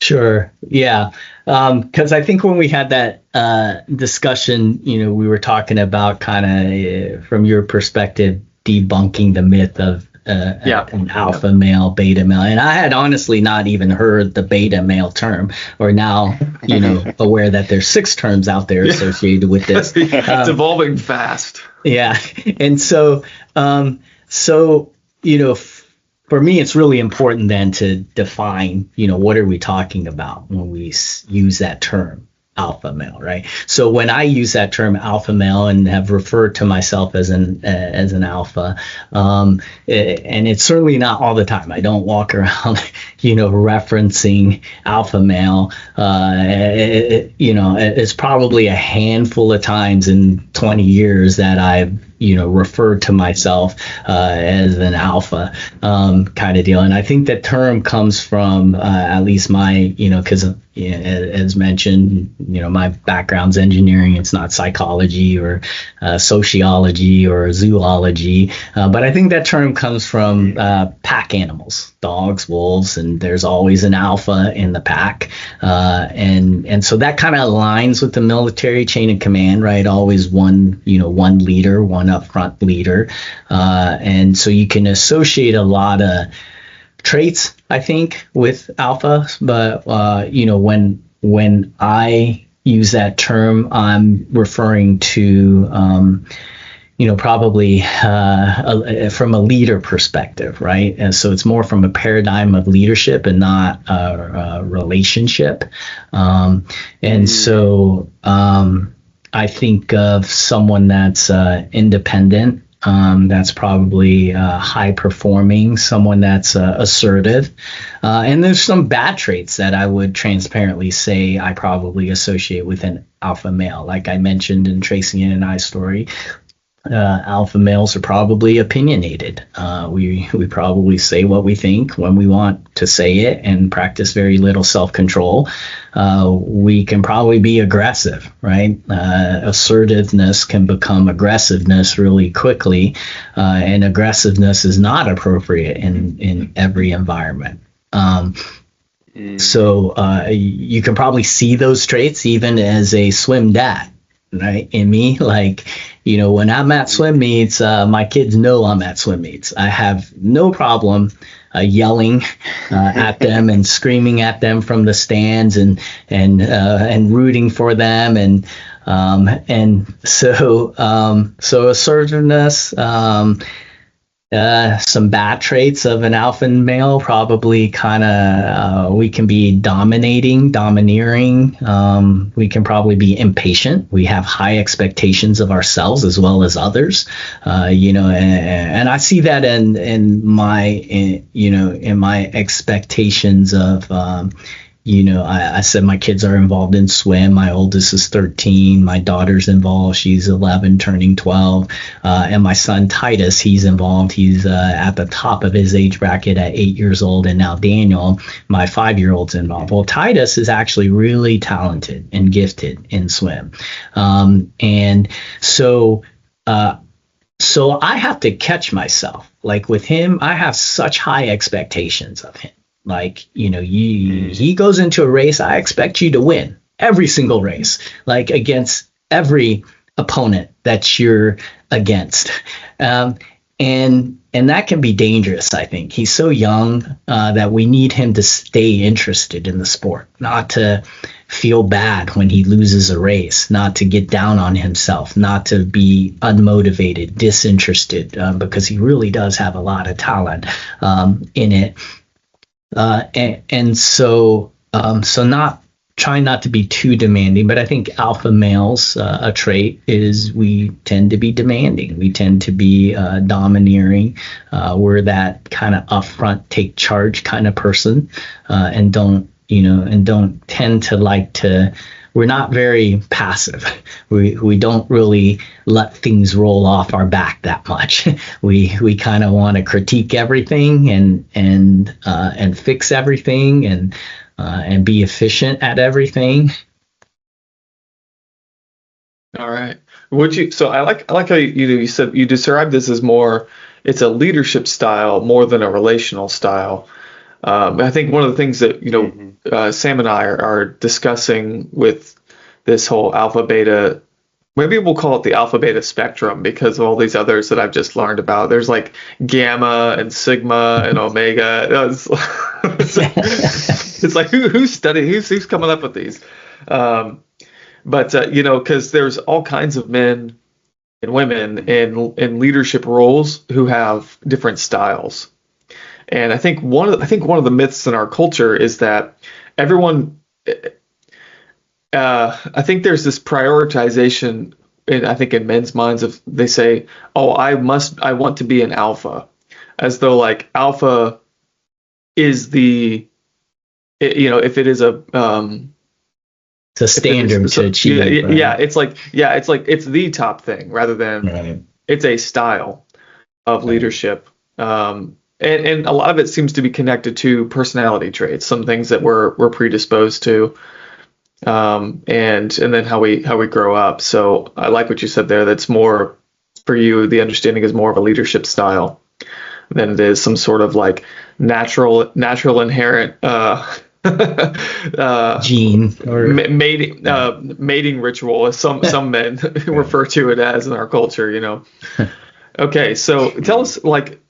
Sure. Yeah. Because I think when we had that discussion, we were talking about kind of from your perspective, debunking the myth of an alpha male, beta male. And I had honestly not even heard the beta male term, or now, aware that there's 6 terms out there associated with this. It's evolving fast. Yeah. And so, for me, it's really important then to define, what are we talking about when we use that term, alpha male, right? So when I use that term alpha male and have referred to myself as an alpha, and it's certainly not all the time. I don't walk around, referencing alpha male. It's probably a handful of times in 20 years that I've referred to myself as an alpha kind of deal. And I think that term comes from at least my, because as mentioned, my background's engineering. It's not psychology or sociology or zoology. But I think that term comes from pack animals, dogs, wolves, and there's always an alpha in the pack. And so that kind of aligns with the military chain of command, right? Always one leader, one upfront leader. And so you can associate a lot of traits, I think, with alpha. But, when I use that term, I'm referring to, probably from a leader perspective, right? And so it's more from a paradigm of leadership and not a relationship. So I think of someone that's independent, that's probably high performing, someone that's assertive. And there's some bad traits that I would transparently say I probably associate with an alpha male. Like I mentioned in Tracy and I's story, alpha males are probably opinionated. We probably say what we think when we want to say it and practice very little self-control. We can probably be aggressive, right? Assertiveness can become aggressiveness really quickly, and aggressiveness is not appropriate in every environment. So you can probably see those traits even as a swim dad, right? In me, like, when I'm at swim meets, my kids know I'm at swim meets. I have no problem yelling at them and screaming at them from the stands and rooting for them, and so assertiveness. Some bad traits of an alpha male, probably we can be domineering. We can probably be impatient. We have high expectations of ourselves as well as others. And I see that in my expectations of, I said my kids are involved in swim. My oldest is 13. My daughter's involved. She's 11, turning 12. And my son Titus, he's involved. He's at the top of his age bracket at 8 years old. And now Daniel, my 5-year-old's involved. Well, Titus is actually really talented and gifted in swim. And so I have to catch myself. Like with him, I have such high expectations of him. Like, he goes into a race, I expect you to win every single race, like against every opponent that you're against. And that can be dangerous, I think. He's so young that we need him to stay interested in the sport, not to feel bad when he loses a race, not to get down on himself, not to be unmotivated, disinterested, because he really does have a lot of talent in it. So not trying not to be too demanding, but I think alpha males, a trait is we tend to be demanding. We tend to be domineering. We're that kind of upfront, take charge kind of person, and don't tend to like to. We're not very passive. We don't really let things roll off our back that much. We kind of want to critique everything and fix everything and be efficient at everything. All right. So I like how you said you described this as more, it's a leadership style more than a relational style. I think one of the things that Sam and I are discussing with this whole alpha beta, maybe we'll call it the alpha beta spectrum because of all these others that I've just learned about. There's like gamma and sigma and omega. It's like who's coming up with these? Because there's all kinds of men and women in leadership roles who have different styles. And I think one of the myths in our culture is that everyone. I think there's this prioritization, in men's minds of they say, "Oh, I want to be an alpha," as though like alpha is if it is a it's a standard to achieve. It's the top thing rather than it's a style of leadership. And a lot of it seems to be connected to personality traits, some things that we're predisposed to, and then how we grow up. So I like what you said there. That's more for you. The understanding is more of a leadership style than it is some sort of like natural inherent gene or mating ritual, as some men refer to it as in our culture. Okay, so tell us like.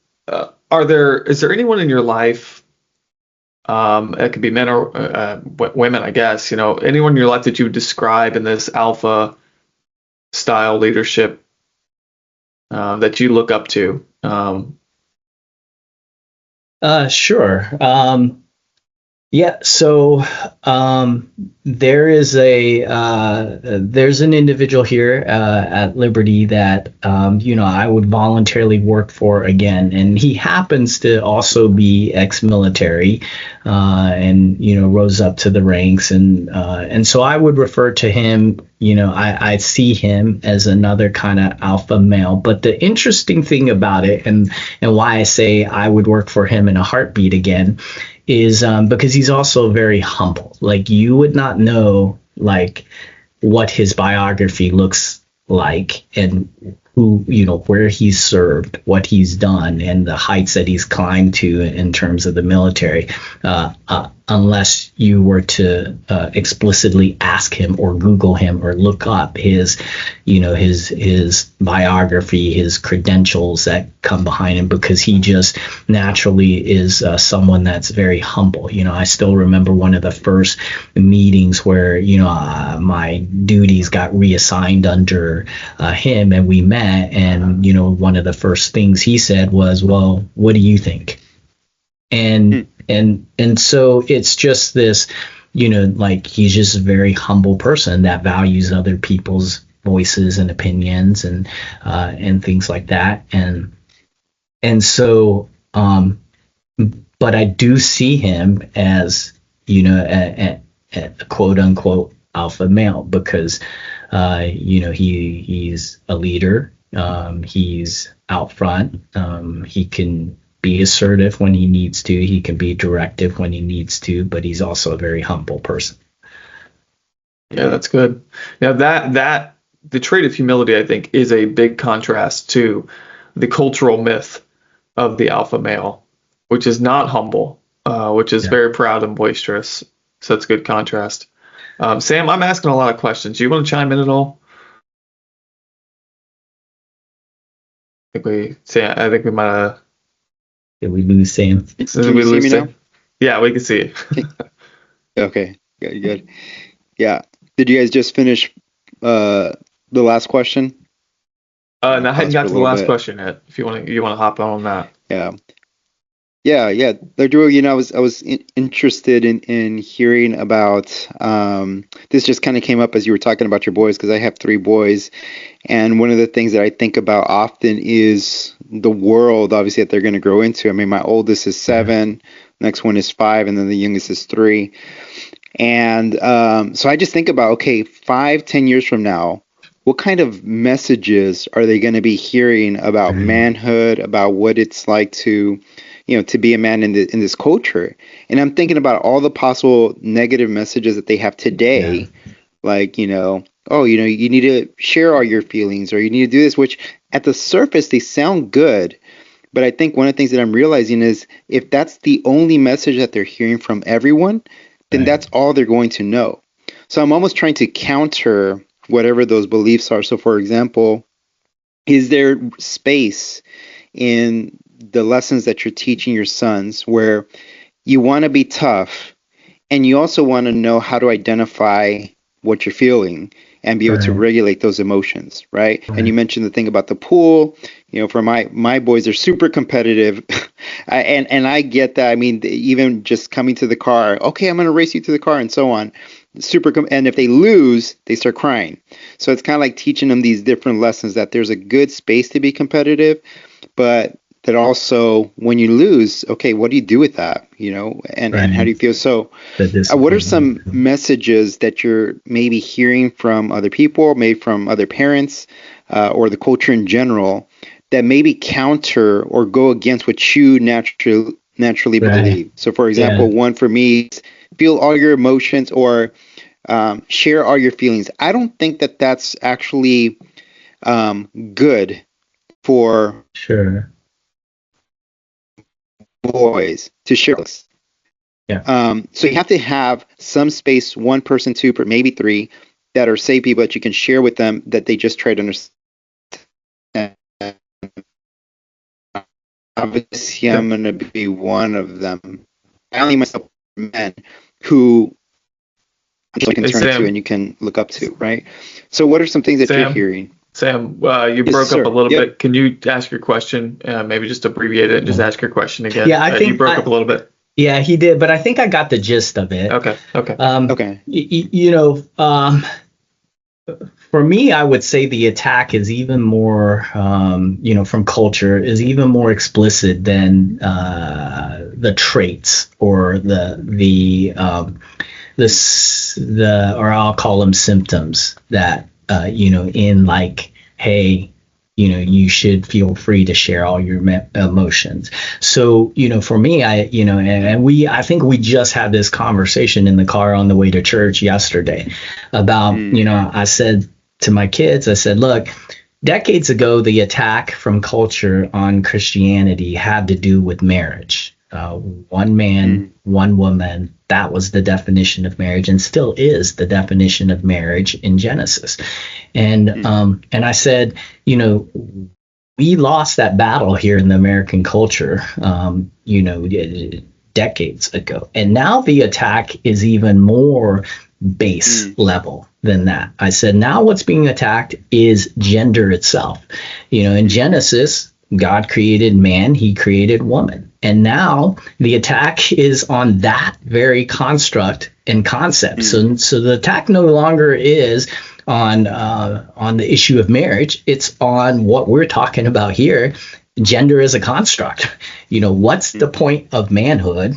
Is there anyone in your life, it could be men or women, I guess, anyone in your life that you would describe in this alpha style leadership that you look up to? Sure. Yeah. So there's an individual here at Liberty that I would voluntarily work for again, and he happens to also be ex-military, and rose up to the ranks, and so I would refer to him. I see him as another kind of alpha male. But the interesting thing about it, and why I say I would work for him in a heartbeat again, is because he's also very humble. Like you would not know like what his biography looks like and who, where he's served, what he's done, and the heights that he's climbed to in terms of the military, unless you were to explicitly ask him or Google him or look up his biography, his credentials that come behind him, because he just naturally is someone that's very humble. I still remember one of the first meetings where, my duties got reassigned under him, and we met, and, one of the first things he said was, "Well, what do you think?" And so it's just this, like he's just a very humble person that values other people's voices and opinions and things like that. And so, but I do see him as, a quote unquote alpha male, because he's a leader. He's out front. He can be assertive when he needs to. He can be directive when he needs to, but he's also a very humble person. Yeah, that's good. Now that the trait of humility, I think, is a big contrast to the cultural myth of the alpha male, which is not humble, which is very proud and boisterous. So it's a good contrast. Sam, I'm asking a lot of questions. Do you want to chime in at all? I think we might have. Did we lose Sam? Can you see me now? Yeah, we can see you. Okay, good. Yeah. Did you guys just finish the last question? No, I hadn't got to the last question yet. If you want to hop on that. Yeah. Drew, I was interested in hearing about this. Just kind of came up as you were talking about your boys, because I have 3 boys, and one of the things that I think about often is the world, obviously, that they're going to grow into. I mean, my oldest is 7, next one is 5, and then the youngest is 3. And so I just think about, okay, 5-10 years from now, what kind of messages are they going to be hearing about manhood, about what it's like to be a man in this culture? And I'm thinking about all the possible negative messages that they have today, like, you need to share all your feelings, or you need to do this, which at the surface, they sound good. But I think one of the things that I'm realizing is, if that's the only message that they're hearing from everyone, then that's all they're going to know. So I'm almost trying to counter whatever those beliefs are. So, for example, is there space in the lessons that you're teaching your sons where you want to be tough, and you also want to know how to identify what you're feeling and be able to regulate those emotions, right? And you mentioned the thing about the pool. For my boys, they're super competitive, and I get that. I mean, even just coming to the car, okay, I'm going to race you to the car, and so on. And if they lose, they start crying. So it's kind of like teaching them these different lessons, that there's a good space to be competitive, but that also, when you lose, okay, what do you do with that? And how do you feel? So what are some messages that you're maybe hearing from other people, maybe from other parents, or the culture in general, that maybe counter or go against what you naturally believe? So, for example, one for me is feel all your emotions, or share all your feelings. I don't think that that's actually good for boys to share this. So you have to have some space, 1 person, 2, maybe 3, that are safe people that you can share with them, that they just try to understand. Obviously, I'm going to be one of them. I only myself men who you can turn to and you can look up to, right? So what are some things that you're hearing? Sam, you broke up a little bit. Can you ask your question? Maybe just abbreviate it and just ask your question again. Yeah, I think you broke up a little bit. Yeah, he did, but I think I got the gist of it. Okay. Okay. For me, I would say the attack is even more, from culture, is even more explicit than the traits or or I'll call them symptoms that. In like, hey, you should feel free to share all your emotions. So, for me, I think we just had this conversation in the car on the way to church yesterday about, I said to my kids, I said, look, decades ago, the attack from culture on Christianity had to do with marriage. One man, one woman. That was the definition of marriage, and still is the definition of marriage in Genesis. And I said, we lost that battle here in the American culture, decades ago. And now the attack is even more base level than that. I said, now what's being attacked is gender itself. In Genesis, God created man, he created woman. And now the attack is on that very construct and concept. So the attack no longer is on the issue of marriage. It's on what we're talking about here. Gender is a construct. What's the point of manhood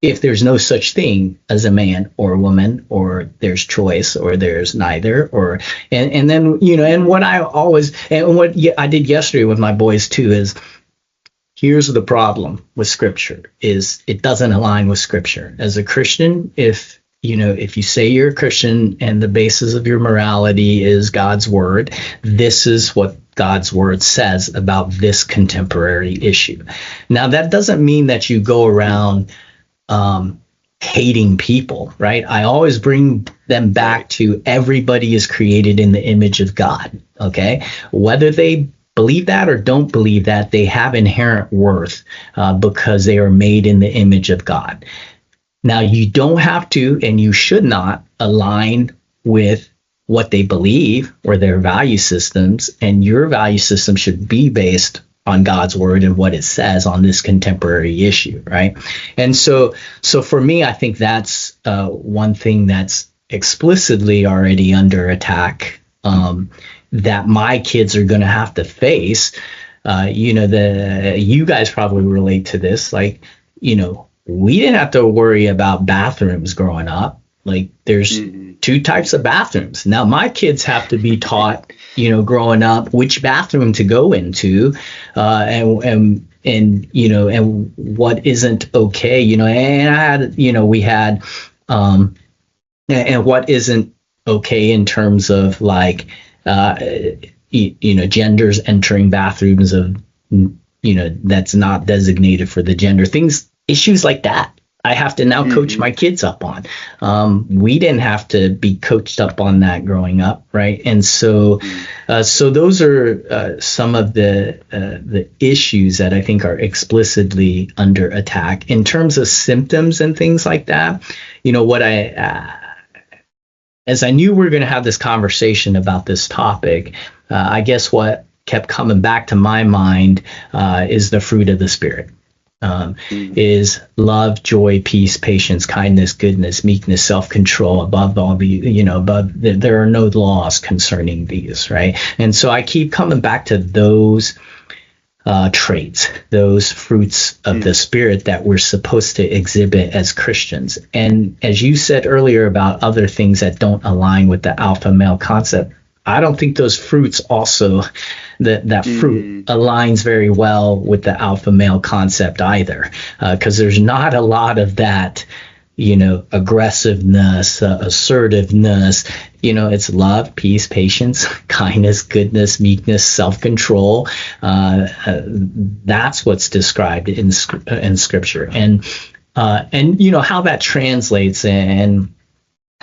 if there's no such thing as a man or a woman, or there's choice, or there's neither, or and then and what I always and what I did yesterday with my boys too is, here's the problem with Scripture is it doesn't align with Scripture. As a Christian, if you say you're a Christian and the basis of your morality is God's word, this is what God's word says about this contemporary issue. Now, that doesn't mean that you go around hating people, right? I always bring them back to everybody is created in the image of God, okay? Whether they believe that or don't believe that, they have inherent worth because they are made in the image of God. Now, you don't have to, and you should not, align with what they believe or their value systems, and your value system should be based on God's word and what it says on this contemporary issue, right? And so for me, I think that's one thing that's explicitly already under attack, that my kids are going to have to face. You guys probably relate to this, like, we didn't have to worry about bathrooms growing up. Like, there's two types of bathrooms. Now my kids have to be taught, growing up, which bathroom to go into, and what isn't okay, and we had, and what isn't okay in terms of like, genders entering bathrooms of, that's not designated for the gender, issues like that. I have to now coach my kids up on. We didn't have to be coached up on that growing up, right? And so those are some of the issues that I think are explicitly under attack. In terms of symptoms and things like that, as I knew we were going to have this conversation about this topic, I guess what kept coming back to my mind is the fruit of the Spirit. Is love, joy, peace, patience, kindness, goodness, meekness, self-control. Above all there are no laws concerning these, right? And so I keep coming back to those traits, those fruits of the Spirit that we're supposed to exhibit as Christians. And as you said earlier about other things that don't align with the alpha male concept, I don't think those fruits also, that fruit aligns very well with the alpha male concept either, because there's not a lot of that, aggressiveness, assertiveness. It's love, peace, patience, kindness, goodness, meekness, self-control. That's what's described in Scripture, and how that translates. And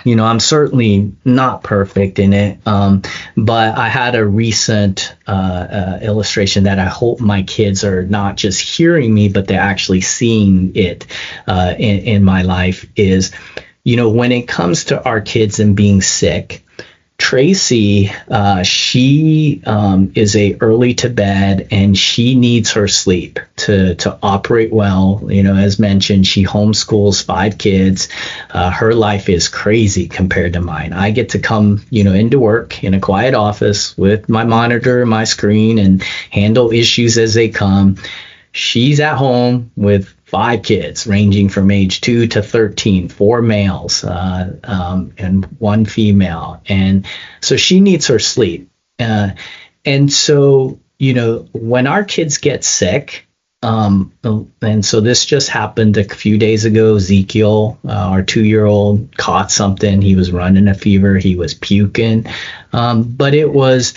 I'm certainly not perfect in it, but I had a recent illustration that I hope my kids are not just hearing me, but they're actually seeing it in my life is, when it comes to our kids and being sick, Tracy, she is a early to bed, and she needs her sleep to operate well. As mentioned, she homeschools 5 kids. Her life is crazy compared to mine. I get to come, into work in a quiet office with my monitor, my screen, and handle issues as they come. She's at home with 5 kids ranging from age 2 to 13, 4 males and 1 female. And so she needs her sleep. And so, when our kids get sick, and so this just happened a few days ago, Ezekiel, our 2-year-old, caught something. He was running a fever. He was puking. But it was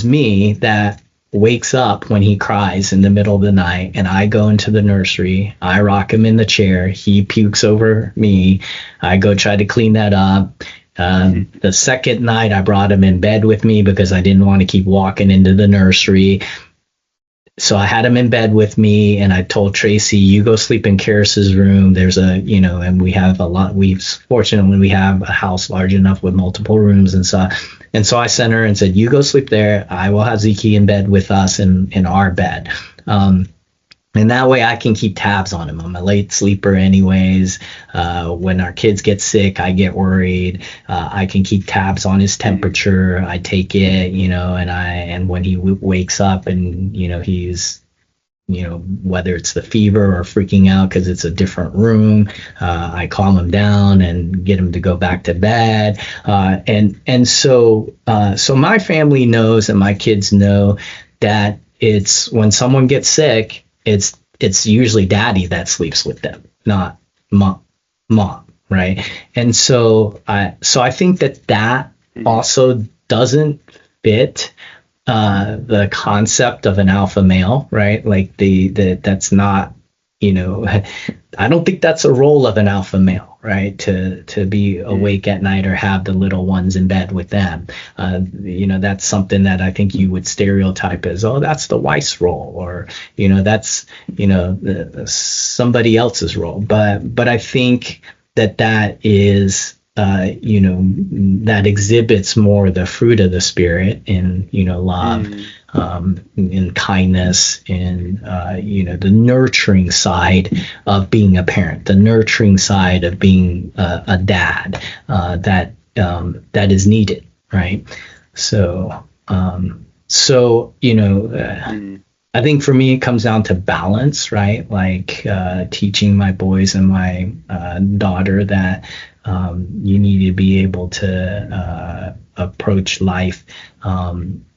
me that wakes up when he cries in the middle of the night, and I go into the nursery. I rock him in the chair. He pukes over me. I go try to clean that up. The second night, I brought him in bed with me because I didn't want to keep walking into the nursery. So I had him in bed with me, and I told Tracy, you go sleep in Karis's room. There's and we have fortunately we have a house large enough with multiple rooms. And so I sent her and said, you go sleep there. I will have Zeke in bed with us in our bed. And that way I can keep tabs on him. I'm a late sleeper anyways. When our kids get sick, I get worried. I can keep tabs on his temperature. I take it, and when he wakes up and, he's whether it's the fever or freaking out because it's a different room, I calm them down and get them to go back to bed. So my family knows and my kids know that it's when someone gets sick, it's usually daddy that sleeps with them, not mom, right? And so I think that also doesn't fit the concept of an alpha male, right? Like that's not, I don't think that's a role of an alpha male, right? To be awake at night or have the little ones in bed with them. That's something that I think you would stereotype as, oh, that's the wife's role, or, that's, somebody else's role. But I think that is, that exhibits more the fruit of the spirit in, love, in kindness, in, the nurturing side of being a parent, the nurturing side of being a dad, that is needed, right? So, I think for me, it comes down to balance, right? Like teaching my boys and my daughter that you need to be able to approach life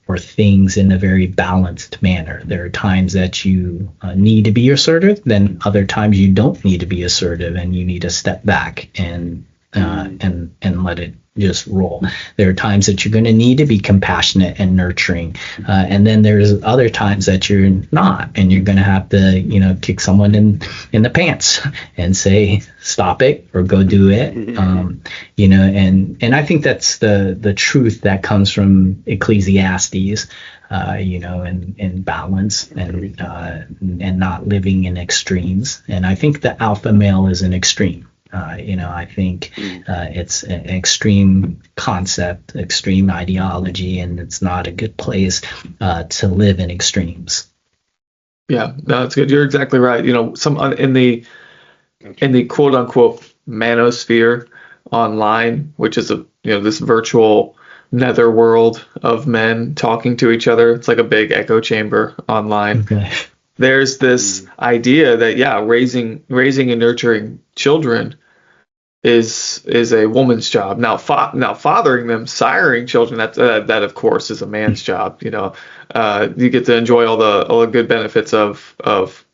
or things in a very balanced manner. There are times that you need to be assertive, then other times you don't need to be assertive, and you need to step back and let it just roll. There are times that you're going to need to be compassionate and nurturing, and then there's other times that you're not, and you're going to have to kick someone in the pants and say stop it or go do it. And I think that's the truth that comes from Ecclesiastes, and balance and not living in extremes. And I think the alpha male is an extreme. I think it's an extreme concept, extreme ideology, and it's not a good place to live in extremes. Yeah, no, that's good. You're exactly right. Some in the quote unquote manosphere online, which is this virtual netherworld of men talking to each other. It's like a big echo chamber online. Okay. There's this idea that raising and nurturing children is a woman's job. Now fathering them, siring children, that of course is a man's job. You get to enjoy all the good benefits of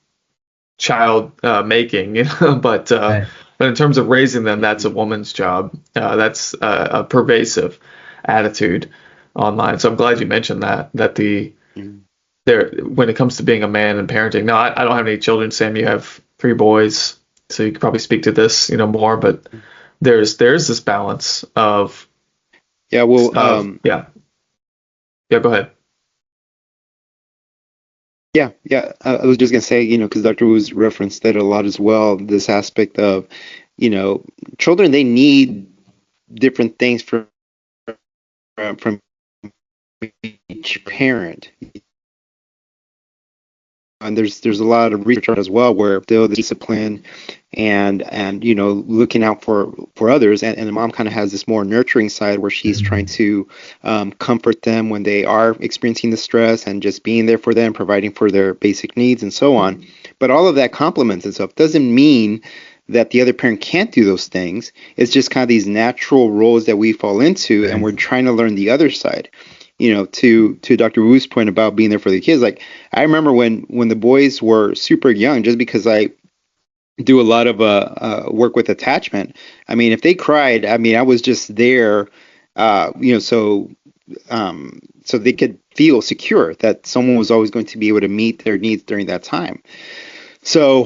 child making, but in terms of raising them, that's a woman's job. That's a pervasive attitude online. So I'm glad you mentioned that when it comes to being a man and parenting. Now, I don't have any children. Sam, you have 3 boys, so you could probably speak to this, more. But there's this balance of go ahead. Yeah. I was just gonna say, because Dr. Wu's referenced that a lot as well. This aspect of, children, they need different things from each parent. And there's a lot of research as well where the discipline and looking out for others, and the mom kind of has this more nurturing side where she's trying to comfort them when they are experiencing the stress and just being there for them, providing for their basic needs and so on. But all of that complements itself. Doesn't mean that the other parent can't do those things. It's just kind of these natural roles that we fall into, and we're trying to learn the other side. To Dr. Wu's point about being there for the kids, like I remember when the boys were super young, just because I do a lot of work with attachment. I mean, if they cried, I was just there, so they could feel secure that someone was always going to be able to meet their needs during that time. So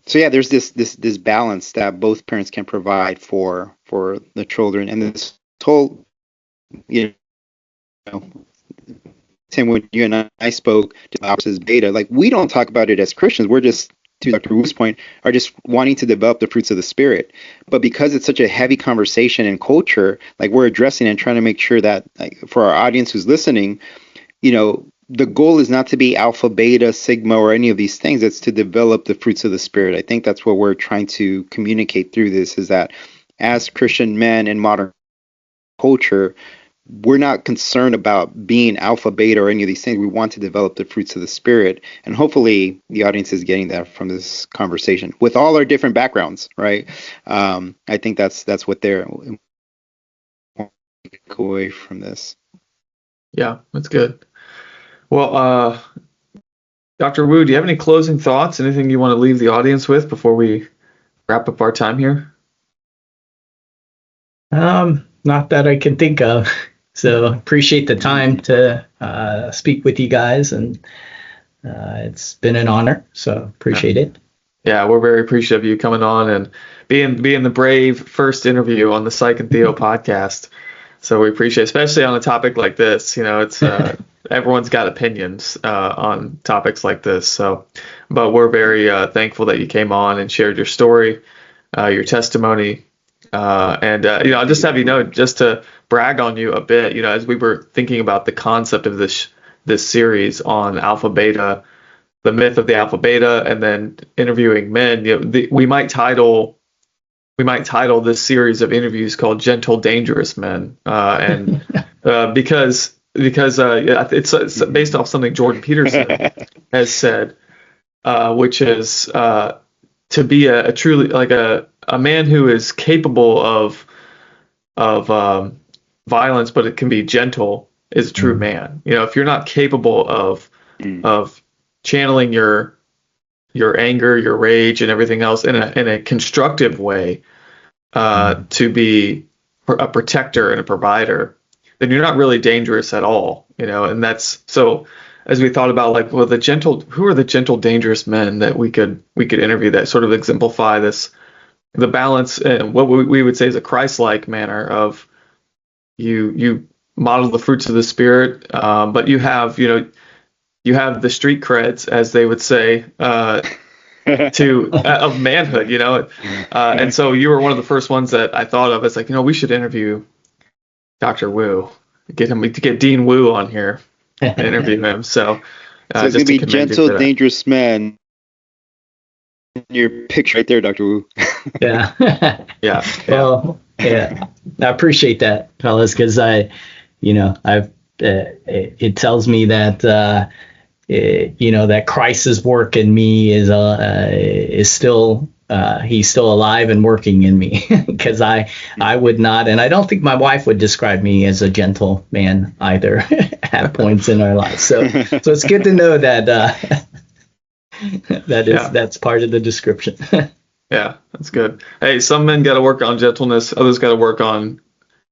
there's this balance that both parents can provide for the children, and this whole, Tim, when you and I spoke to versus beta, like we don't talk about it as Christians. We're just, to Dr. Wu's point, are just wanting to develop the fruits of the Spirit. But because it's such a heavy conversation and culture, like we're addressing and trying to make sure that, like, for our audience who's listening, the goal is not to be alpha, beta, sigma, or any of these things. It's to develop the fruits of the Spirit. I think that's what we're trying to communicate through this, is that as Christian men in modern culture, we're not concerned about being alpha, beta, or any of these things. We want to develop the fruits of the Spirit. And hopefully the audience is getting that from this conversation with all our different backgrounds, right? I think that's what they're take away from this. Yeah, that's good. Well, Dr. Wu, do you have any closing thoughts? Anything you want to leave the audience with before we wrap up our time here? Not that I can think of. So appreciate the time to speak with you guys, and it's been an honor. So appreciate it. Yeah, we're very appreciative of you coming on and being the brave first interview on the Psych and Theo podcast. So we appreciate it, especially on a topic like this. It's everyone's got opinions on topics like this. So, but we're very thankful that you came on and shared your story, your testimony. I'll just have you know, just to brag on you a bit, as we were thinking about the concept of this series on alpha beta, the myth of the alpha beta, and then interviewing men, we might title this series of interviews called Gentle Dangerous Men, because it's based off something Jordan Peterson has said, which is to be a truly like a man who is capable of violence, but it can be gentle, is a true man. If you're not capable of channeling your anger, your rage, and everything else in a constructive way, to be a protector and a provider, then you're not really dangerous at all. And that's so. As we thought about, who are the gentle, dangerous men that we could interview that sort of exemplify the balance and what we would say is a Christ-like manner of you model the fruits of the Spirit, but you have the street creds, as they would say, of manhood, and so you were one of the first ones that I thought of as we should interview Dr. Wu, get Dean Wu on here and interview him. So it's gonna be gentle, dangerous men. Your picture right there, Dr. Wu. Yeah. Yeah. Well, yeah, I appreciate that, fellas, because it tells me that that Christ's work in me is still he's still alive and working in me, because I would not, and I don't think my wife would describe me as a gentle man either at points in our lives. So it's good to know that that's part of the description. Yeah, that's good. Hey, some men got to work on gentleness, others got to work on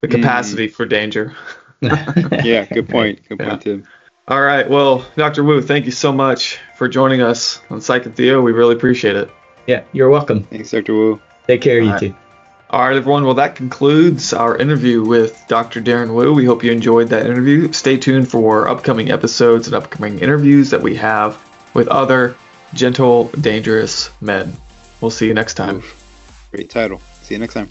the capacity for danger. Yeah, good point. Good point, Tim. All right. Well, Dr. Wu, thank you so much for joining us on Psych and Theo. We really appreciate it. Yeah, you're welcome. Thanks, Dr. Wu. Take care, you too. All right, everyone. Well, that concludes our interview with Dr. Darren Wu. We hope you enjoyed that interview. Stay tuned for upcoming episodes and upcoming interviews that we have with other gentle, dangerous men. We'll see you next time. Great title. See you next time.